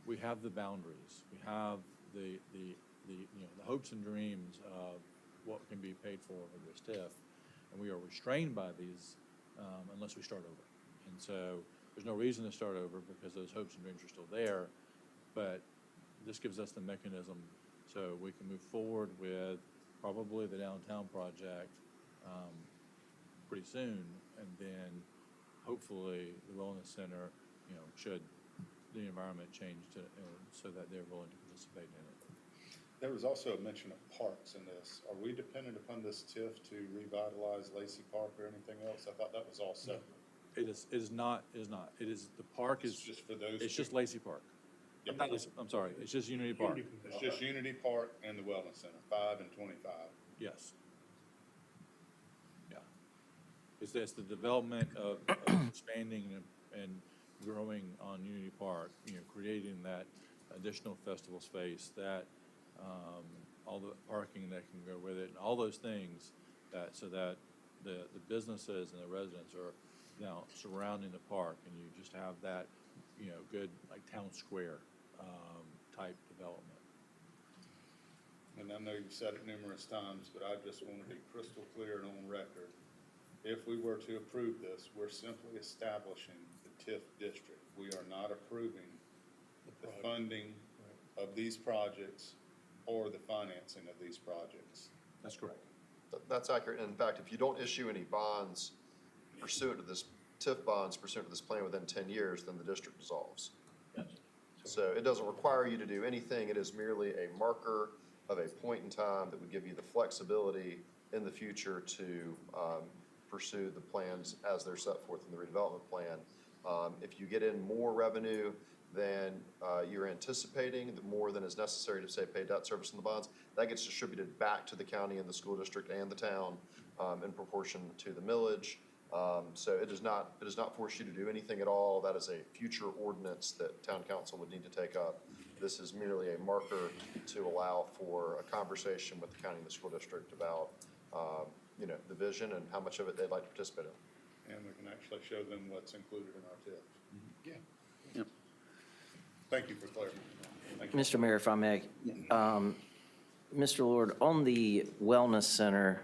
we have the boundaries. We have the hopes and dreams of what can be paid for with this TIF, and we are restrained by these unless we start over. And so there's no reason to start over because those hopes and dreams are still there, but this gives us the mechanism so we can move forward with probably the downtown project pretty soon, and then hopefully the wellness center, should the environment change so that they're willing to participate in it. There was also a mention of parks in this. Are we dependent upon this TIF to revitalize Lacey Park or anything else? I thought that was all separate. It is not. It is, the park It's is, just for those it's two. just Lacey Park. Yep. I'm sorry, it's just Unity Park. It's just Unity Park and the Wellness Center, 5 and 25. Yes. Yeah. It's the development of expanding and growing on Unity Park, creating that additional festival space, that, all the parking that can go with it, and all those things so that the businesses and the residents are now surrounding the park, and you just have that, good, like, town square, type development. And I know you've said it numerous times, but I just want to be crystal clear and on record. If we were to approve this, we're simply establishing the TIF district. We are not approving the funding of these projects or the financing of these projects. That's correct. That's accurate. In fact, if you don't issue any bonds pursuant to this, TIF bonds pursuant to this plan within 10 years, then the district dissolves. So it doesn't require you to do anything. It is merely a marker of a point in time that would give you the flexibility in the future to pursue the plans as they're set forth in the redevelopment plan. If you get in more revenue than you're anticipating, more than is necessary to, say, pay debt service in the bonds, that gets distributed back to the county and the school district and the town in proportion to the millage. So it does not force you to do anything at all. That is a future ordinance that town council would need to take up. This is merely a marker to allow for a conversation with the county and the school district about, the vision and how much of it they'd like to participate in. And we can actually show them what's included in our TIF. Yeah. Yep. Thank you for clarifying. Thank you. Mr. Mayor, if I may, Mr. Lord, on the wellness center,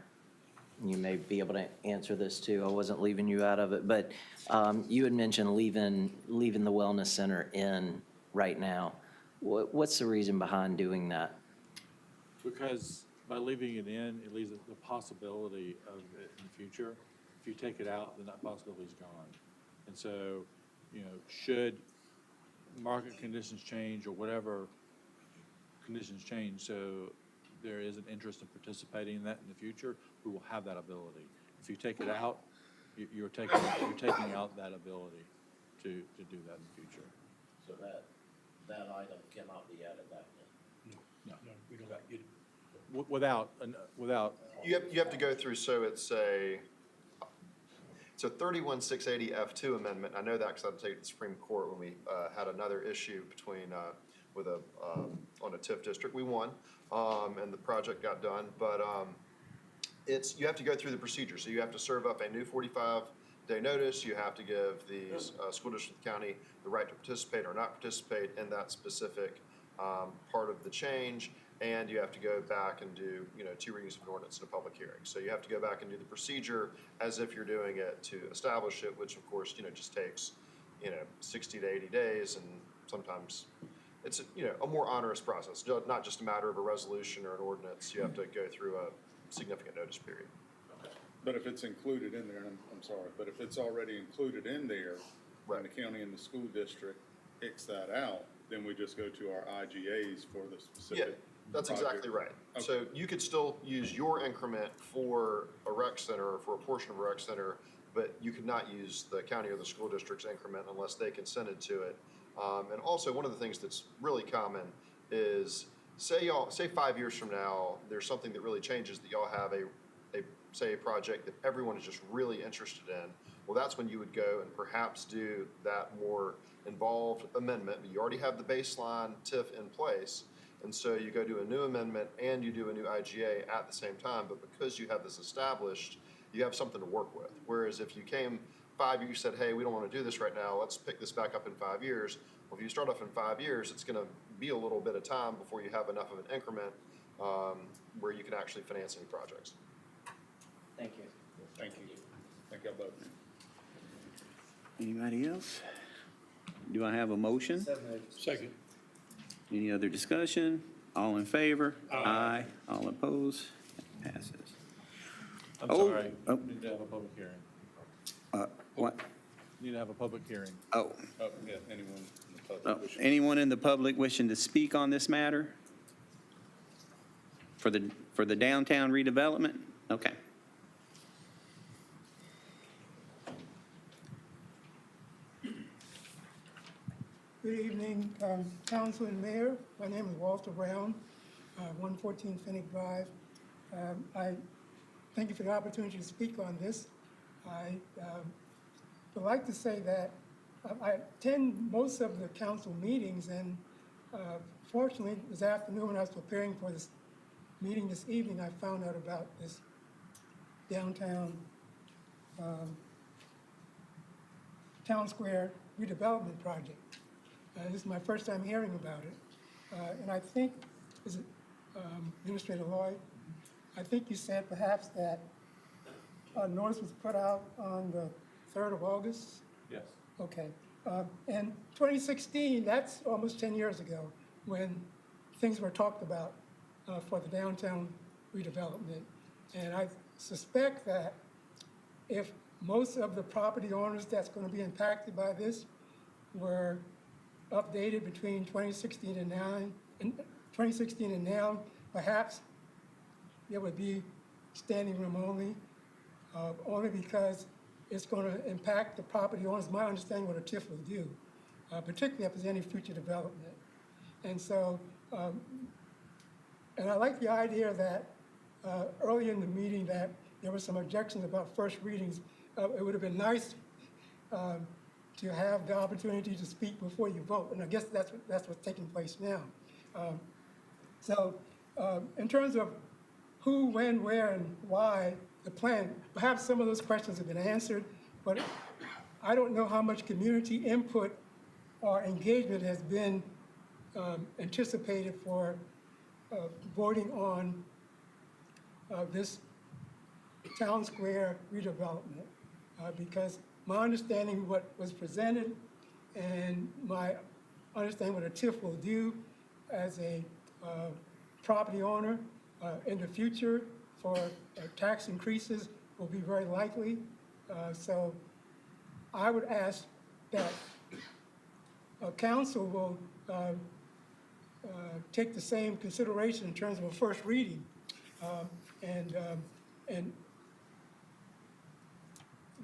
you may be able to answer this too. I wasn't leaving you out of it, but you had mentioned leaving the wellness center in right now. What's the reason behind doing that? Because by leaving it in, it leaves the possibility of it in the future. If you take it out, then that possibility is gone. And so, should market conditions change or whatever conditions change, so there is an interest in participating in that in the future, we will have that ability. If you take it out, you're taking out that ability to do that in the future. So that item cannot be added back in. No, we don't. Without. You have to go through, so it's a 31680 F2 amendment. I know that because I had to take it to the Supreme Court when we had another issue between, on a TIF district. We won, and the project got done, but you have to go through the procedure. So you have to serve up a new 45-day notice. You have to give the school district, the county, the right to participate or not participate in that specific part of the change. And you have to go back and do, 2 readings of an ordinance in a public hearing. So you have to go back and do the procedure as if you're doing it to establish it, which of course, just takes, 60 to 80 days. And sometimes it's, a more onerous process, not just a matter of a resolution or an ordinance. You have to go through a significant notice period. But if it's included in there, and I'm sorry, but if it's already included in there, and the county and the school district X that out, then we just go to our IGAs for the specific. Yeah, that's project. exactly right. Okay. So you could still use your increment for a rec center or for a portion of a rec center, but you could not use the county or the school district's increment unless they consented to it. And also, one of the things that's really common is, say 5 years from now, there's something that really changes, that y'all have a project that everyone is just really interested in. Well, that's when you would go and perhaps do that more involved amendment. But you already have the baseline TIF in place. And so you go do a new amendment and you do a new IGA at the same time. But because you have this established, you have something to work with. Whereas if you came 5 years, you said, hey, we don't want to do this right now, let's pick this back up in 5 years. Well, if you start off in 5 years, it's going to be a little bit of time before you have enough of an increment where you can actually finance any projects. Thank you. Thank you. Thank you both. Anybody else? Do I have a motion? Second. Any other discussion? All in favor? Aye. All opposed? Passes. I'm Oh, sorry. oh. Need to have a public hearing. What? Need to have a public hearing. Oh, Oh, yeah, anyone in the public oh, wishing. anyone in the public wishing to speak on this matter? For the downtown redevelopment? Okay. Good evening, Council and Mayor. My name is Walter Brown, 114 Finnick Drive. I thank you for the opportunity to speak on this. I would like to say that I attend most of the council meetings, and fortunately, this afternoon when I was preparing for this meeting this evening, I found out about this downtown town square redevelopment project. This is my first time hearing about it. And I think, is it Administrator Lloyd? I think you said perhaps that a notice was put out on the 3rd of August? Yes. Okay. And 2016, that's almost 10 years ago, when things were talked about for the downtown redevelopment. And I suspect that if most of the property owners that's going to be impacted by this were updated between 2016 and now, perhaps it would be standing room only because it's going to impact the property owners. My understanding what a TIF will do, particularly if there's any future development. And so, and I like the idea that earlier in the meeting that there were some objections about first readings. It would have been nice to have the opportunity to speak before you vote, and I guess that's what's taking place now. So in terms of who, when, where, and why, the plan, perhaps some of those questions have been answered, but I don't know how much community input or engagement has been anticipated for voting on this town square redevelopment, because my understanding what was presented and my understanding what a TIF will do as a property owner in the future for tax increases will be very likely. So I would ask that council will take the same consideration in terms of a first reading and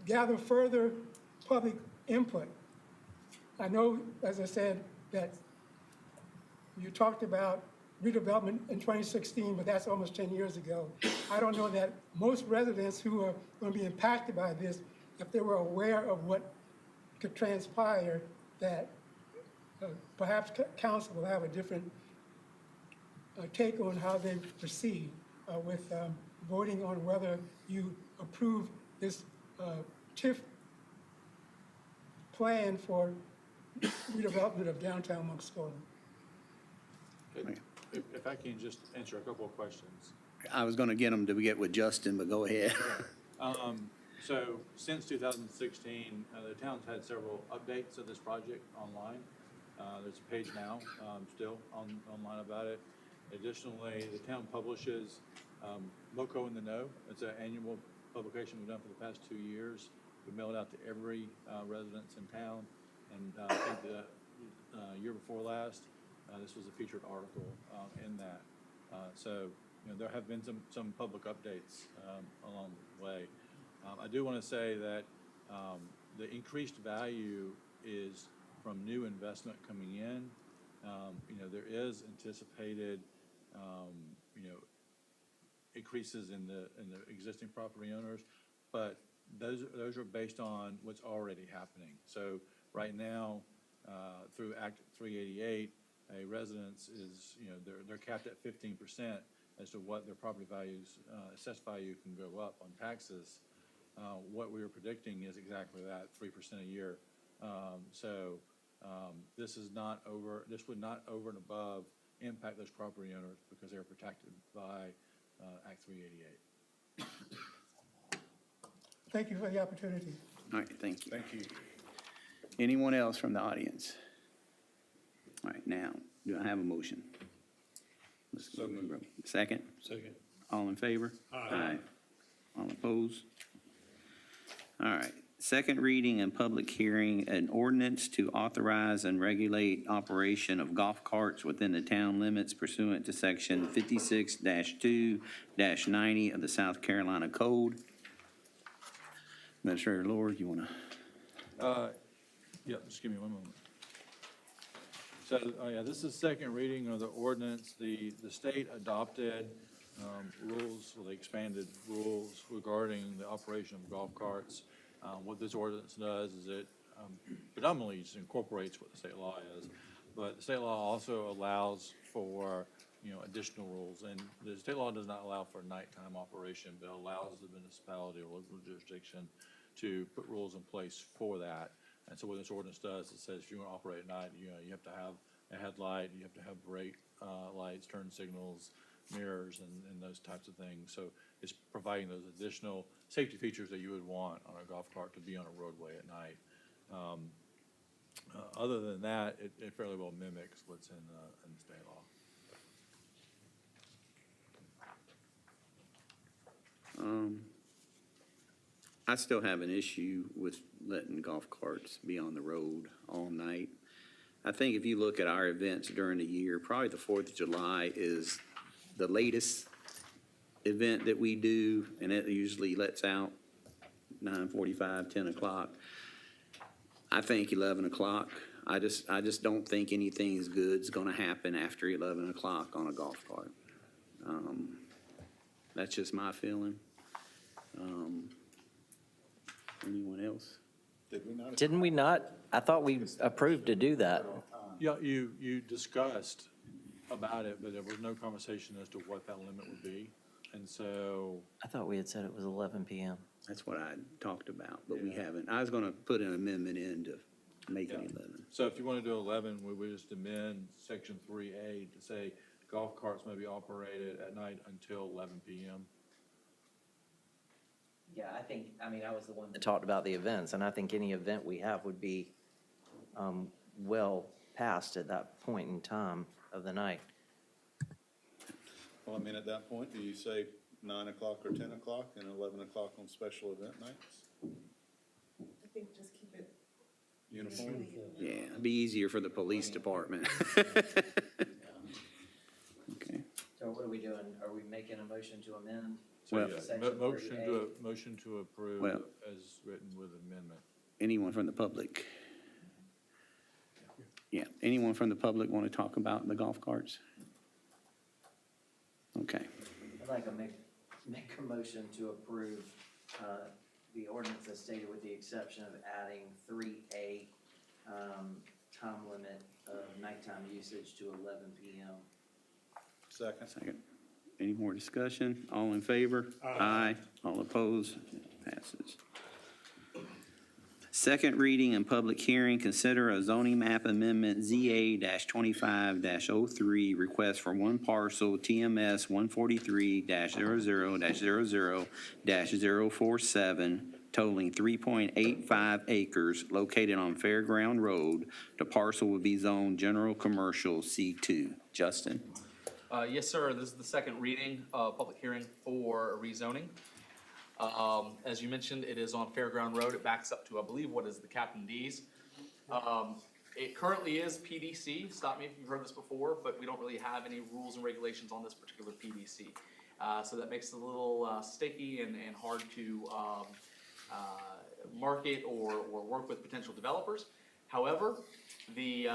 gather further public input. I know, as I said, that you talked about redevelopment in 2016, but that's almost 10 years ago. I don't know that most residents who are going to be impacted by this, if they were aware of what could transpire, that perhaps council will have a different take on how they proceed with voting on whether you approve this TIF plan for redevelopment of downtown Moncks. If I can just answer a couple of questions. I was going to get them to get with Justin, but go ahead. So since 2016, the town's had several updates of this project online. There's a page now still online about it. Additionally, the town publishes MoCo in the Know. It's an annual publication we've done for the past 2 years. We mail it out to every residence in town. And I think the year before last, this was a featured article in that. So, you know, there have been some public updates along the way. I do want to say that the increased value is from new investment coming in. You know, there is anticipated, you know, increases in the existing property owners, but those are based on what's already happening. So right now, through Act 388, a residence is, you know, they're capped at 15% as to what their property values, assessed value can go up on taxes. What we were predicting is exactly that, 3% a year. This would not over and above impact those property owners because they're protected by Act 388. Thank you for the opportunity. All right, thank you. Thank you. Anyone else from the audience? All right, now, do I have a motion? So moved. Second? Second. All in favor? Aye. All opposed? All right. Second reading and public hearing, an ordinance to authorize and regulate operation of golf carts within the town limits pursuant to section 56-2-90 of the South Carolina Code. Administrator Lord, you want to? Yeah, just give me one moment. So, yeah, this is second reading of the ordinance. The state adopted rules, well, the expanded rules regarding the operation of golf carts. What this ordinance does is it predominantly just incorporates what the state law is, but the state law also allows for, additional rules. And the state law does not allow for nighttime operation, but allows the municipality or local jurisdiction to put rules in place for that. And so what this ordinance does, it says if you want to operate at night, you have to have a headlight, you have to have brake lights, turn signals, mirrors, and those types of things. So it's providing those additional safety features that you would want on a golf cart to be on a roadway at night. Other than that, it fairly well mimics what's in the state law. I still have an issue with letting golf carts be on the road all night. I think if you look at our events during the year, probably the 4th of July is the latest event that we do, and it usually lets out 9:45, 10 o'clock. I think 11 o'clock. I just don't think anything good is going to happen after 11 o'clock on a golf cart. That's just my feeling. Anyone else? Didn't we not? I thought we approved to do that. Yeah, you discussed about it, but there was no conversation as to what that limit would be. And so, I thought we had said it was 11 p.m. That's what I talked about, but we haven't. I was going to put an amendment in to make it 11. so if you want to do 11, we would just amend section 3A to say golf carts may be operated at night until 11 p.m. Yeah, I was the one that talked about the events, and I think any event we have would be well past at that point in time of the night. Well, at that point, do you say 9 o'clock or 10 o'clock and 11 o'clock on special event nights? I think just keep it Uniform? Yeah, it'd be easier for the police department. Okay. So what are we doing? Are we making a motion to amend? So, Well- yeah, Section motion to approve Well- as written with amendment. Anyone from the public? Yeah, anyone from the public want to talk about the golf carts? Okay. I'd like to make a motion to approve the ordinance as stated with the exception of adding 3A time limit of nighttime usage to 11 p.m. Second. Any more discussion? All in favor? Aye. All opposed? Passes. Second reading and public hearing, consider a zoning map amendment ZA-25-03, request for one parcel TMS 143-00-00-047, totaling 3.85 acres located on Fairground Road. The parcel will be zoned general commercial C2. Justin? Yes, sir. This is the second reading, public hearing for rezoning. As you mentioned, it is on Fairground Road. It backs up to, I believe, what is the Captain D's. It currently is PDC. Stop me if you've heard this before, but we don't really have any rules and regulations on this particular PDC. So that makes it a little sticky and hard to market or work with potential developers. However, the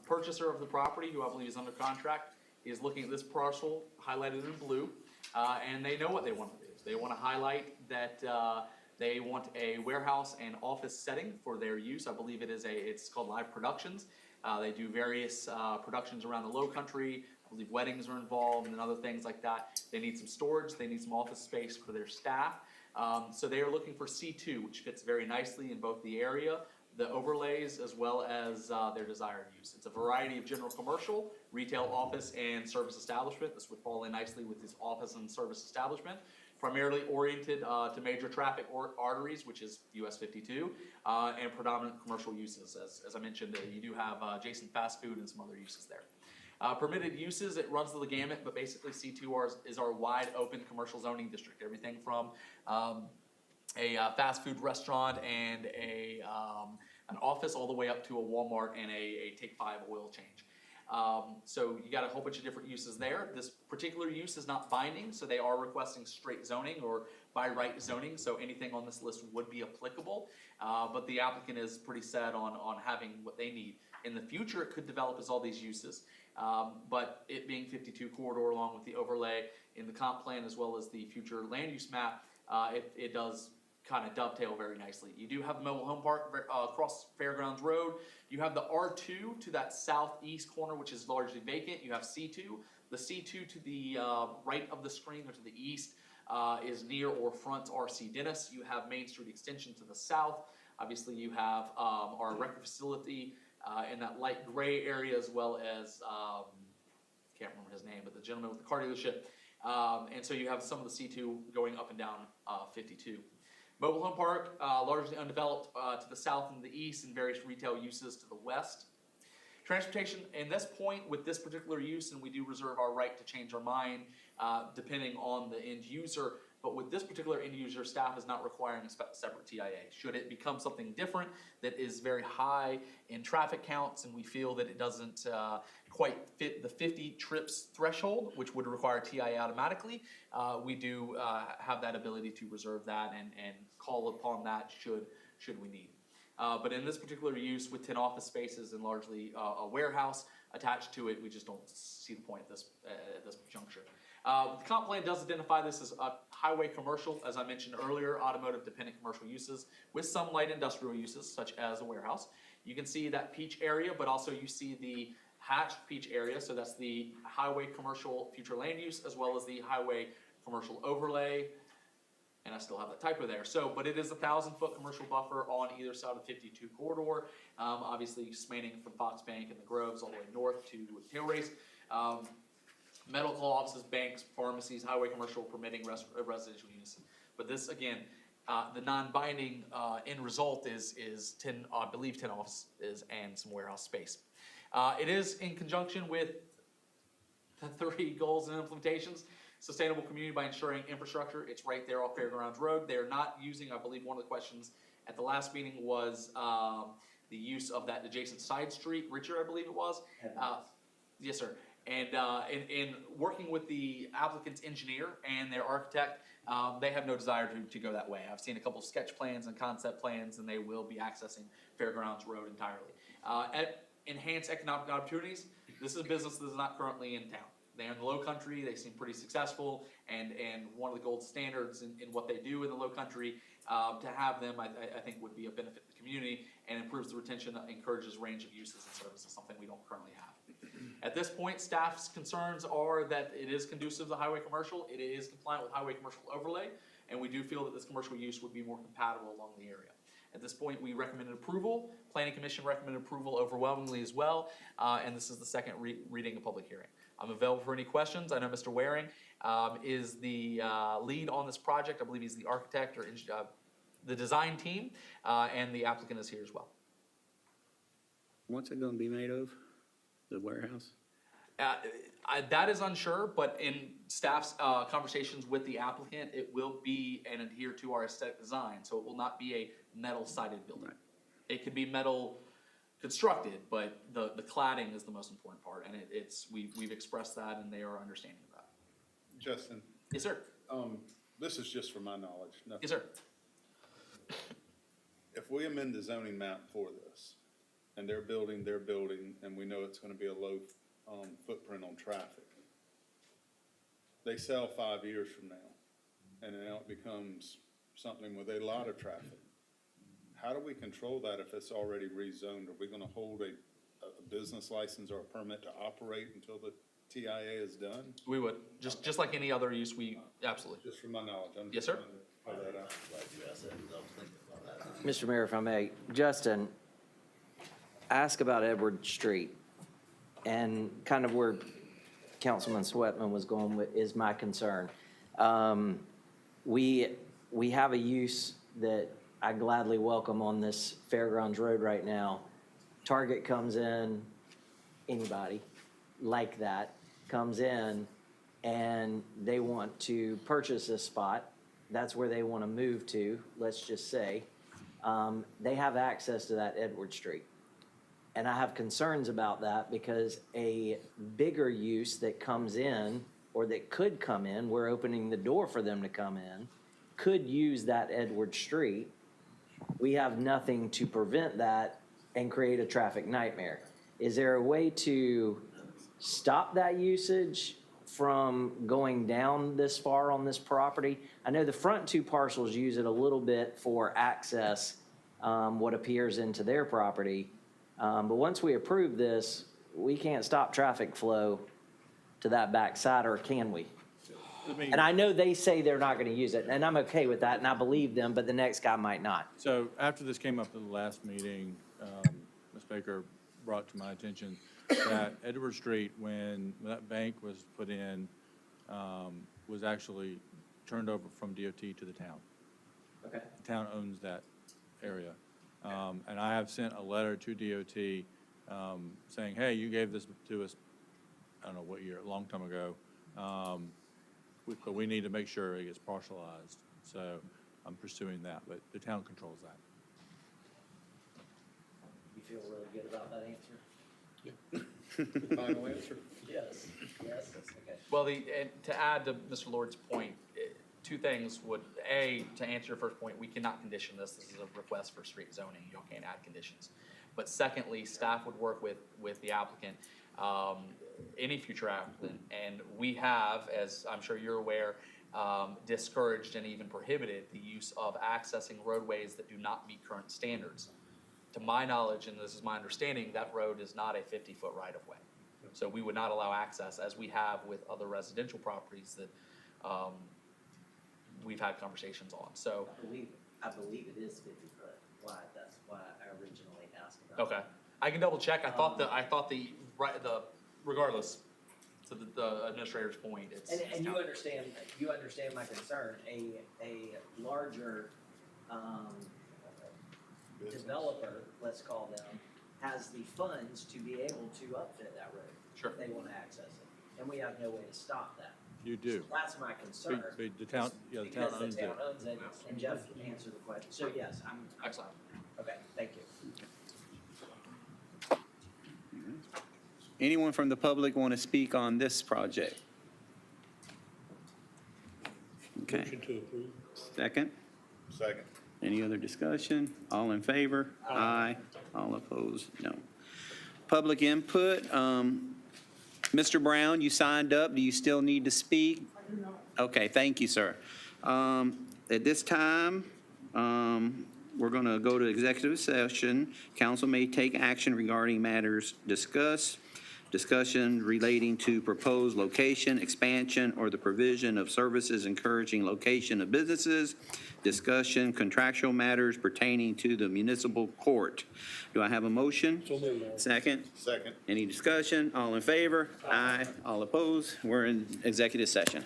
purchaser of the property, who I believe is under contract, is looking at this parcel highlighted in blue, and they know what they want to do. They want to highlight that they want a warehouse and office setting for their use. I believe it's called Live Productions. They do various productions around the Low Country. I believe weddings are involved and other things like that. They need some storage. They need some office space for their staff. So they are looking for C2, which fits very nicely in both the area, the overlays, as well as their desired use. It's a variety of general commercial, retail, office, and service establishment. This would fall in nicely with this office and service establishment, primarily oriented to major traffic arteries, which is US 52, and predominant commercial uses. As I mentioned, you do have adjacent fast food and some other uses there. Permitted uses, it runs the gamut, but basically C2 is our wide open commercial zoning district. Everything from a fast food restaurant and an office all the way up to a Walmart and a Take 5 oil change. So you got a whole bunch of different uses there. This particular use is not binding, so they are requesting straight zoning or by right zoning, so anything on this list would be applicable. But the applicant is pretty set on having what they need. In the future, it could develop as all these uses, but it being 52 corridor along with the overlay in the comp plan as well as the future land use map, it does kind of dovetail very nicely. You do have the mobile home park across Fairgrounds Road. You have the R2 to that southeast corner, which is largely vacant. You have C2. The C2 to the right of the screen or to the east is near or fronts RC Dennis. You have Main Street Extension to the south. Obviously, you have our rec facility in that light gray area, as well as, can't remember his name, but the gentleman with the car dealership. And so you have some of the C2 going up and down 52. Mobile home park, largely undeveloped to the south and the east, and various retail uses to the west. Transportation, in this point, with this particular use, and we do reserve our right to change our mind depending on the end user, but with this particular end user, staff is not requiring a separate TIA. Should it become something different that is very high in traffic counts and we feel that it doesn't quite fit the 50 trips threshold, which would require TIA automatically, we do have that ability to reserve that and call upon that should we need. But in this particular use with 10 office spaces and largely a warehouse attached to it, we just don't see the point at this juncture. The comp plan does identify this as a highway commercial, as I mentioned earlier, automotive dependent commercial uses with some light industrial uses such as a warehouse. You can see that peach area, but also you see the hatched peach area. So that's the highway commercial future land use as well as the highway commercial overlay. And I still have that typo there. So, but it is a 1,000-foot commercial buffer on either side of the 52 corridor. Obviously spanning from Fox Bank and the Groves all the way north to Tail Race. Medical offices, banks, pharmacies, highway commercial permitting residential use. But this, again, the non-binding end result is 10, I believe 10 offices and some warehouse space. It is in conjunction with the 3 goals and implementations. Sustainable community by ensuring infrastructure. It's right there off Fairgrounds Road. They're not using, I believe one of the questions at the last meeting was the use of that adjacent side street. Richard, I believe it was. Yes, sir. And in working with the applicant's engineer and their architect, they have no desire to go that way. I've seen a couple of sketch plans and concept plans, and they will be accessing Fairgrounds Road entirely. At enhanced economic opportunities, this is a business that is not currently in town. They're in the low country, they seem pretty successful, and one of the gold standards in what they do in the low country, to have them, I think would be a benefit to the community and improves the retention, encourages range of uses and services, something we don't currently have. At this point, staff's concerns are that it is conducive to highway commercial, it is compliant with highway commercial overlay, and we do feel that this commercial use would be more compatible along the area. At this point, we recommended approval. Planning Commission recommended approval overwhelmingly as well, and this is the second reading of public hearing. I'm available for any questions. I know Mr. Waring is the lead on this project. I believe he's the architect or the design team, and the applicant is here as well. What's it gonna be made of? The warehouse? That is unsure, but in staff's conversations with the applicant, it will be and adhere to our aesthetic design. So it will not be a metal sided building. Right. It could be metal constructed, but the cladding is the most important part, and we've expressed that, and they are understanding of that. Justin? Yes, sir. This is just for my knowledge. Nothing. Yes, sir. If we amend the zoning map for this, and they're building, and we know it's gonna be a low footprint on traffic, they sell 5 years from now, and now it becomes something with a lot of traffic. How do we control that if it's already rezoned? Are we gonna hold a business license or a permit to operate until the TIA is done? We would, just like any other use, we, absolutely. Just from my knowledge. Yes, sir. Mr. Mayor, if I may, Justin, ask about Edward Street and kind of where Councilman Sweatman was going with is my concern. We have a use that I gladly welcome on this Fairgrounds Road right now. Target comes in, anybody, like that comes in and they want to purchase a spot, that's where they want to move to, let's just say, they have access to that Edward Street. And I have concerns about that because a bigger use that comes in or that could come in, we're opening the door for them to come in, could use that Edward Street. We have nothing to prevent that and create a traffic nightmare. Is there a way to stop that usage from going down this far on this property? I know the front two parcels use it a little bit for access, what appears into their property. But once we approve this, we can't stop traffic flow to that backside, or can we? And I know they say they're not going to use it, and I'm okay with that, and I believe them, but the next guy might not. So after this came up at the last meeting, Ms. Baker brought to my attention that Edward Street, when that bank was put in, was actually turned over from DOT to the town. Okay. The town owns that area. And I have sent a letter to DOT saying, hey, you gave this to us, I don't know what year, a long time ago, but we need to make sure it gets parcelized. So I'm pursuing that, but the town controls that. You feel really good about that answer? Final answer? Yes, yes, okay. Well, and to add to Mr. Lord's point, two things would, A, to answer your first point, we cannot condition this. This is a request for street zoning. Y'all can't add conditions. But secondly, staff would work with the applicant, any future applicant, and we have, as I'm sure you're aware, discouraged and even prohibited the use of accessing roadways that do not meet current standards. To my knowledge, and this is my understanding, that road is not a 50-foot right-of-way. So we would not allow access, as we have with other residential properties that we've had conversations on. So I believe it is 50 foot wide. That's why I originally asked about it. okay, I can double check. I thought the regardless, to the administrator's point, it's And you understand my concern. A larger developer, let's call them, has the funds to be able to upfit that road. Sure. If they want to access it, and we have no way to stop that. You do. So that's my concern. But the town, yeah, the town owns it. Because the town owns it, and Jeff answered the question. So yes, I'm excellent. okay. Thank you. Anyone from the public want to speak on this project? Okay. Motion to approve. Second? Second. Any other discussion? All in favor? Aye. All opposed? No. Public input. Mr. Brown, you signed up. Do you still need to speak? I do not. Okay, thank you, sir. At this time, we're going to go to executive session. Council may take action regarding matters discussed. Discussion relating to proposed location, expansion, or the provision of services encouraging location of businesses. Discussion contractual matters pertaining to the municipal court. Do I have a motion? So moved. Second? Second. Any discussion? All in favor? Aye. All opposed? We're in executive session.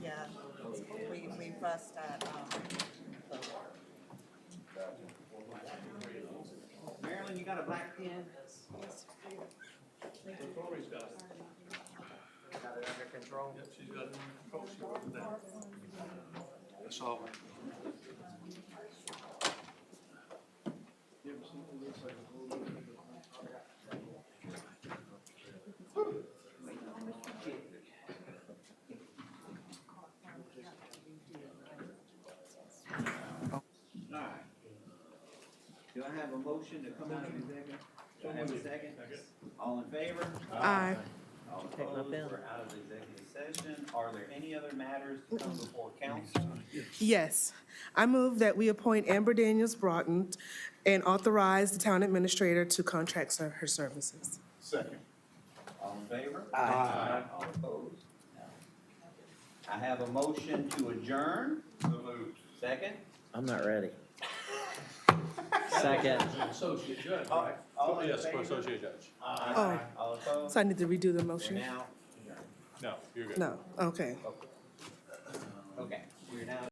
Yeah, we fussed at, Marilyn, you got a black pen? Tori's got it. Got it under control. Yep, she's got it under control. She wrote it down. That's all. All right. Do I have a motion to come out of executive? Do I have a second? All in favor? Aye. All Take my opposed? pen. We're out of executive session. Are there any other matters to come before council? Yes. I move that we appoint Amber Daniels Broughton and authorize the town administrator to contract her services. Second. All in favor? Aye. All opposed? No. I have a motion to adjourn. So moved. Second? I'm not ready. Second. Associate judge, All- right? all in Yes, for favor? associate judge. Oh, All opposed? so I need to redo the We're motion? now, No, you're good. No, okay. okay, we're now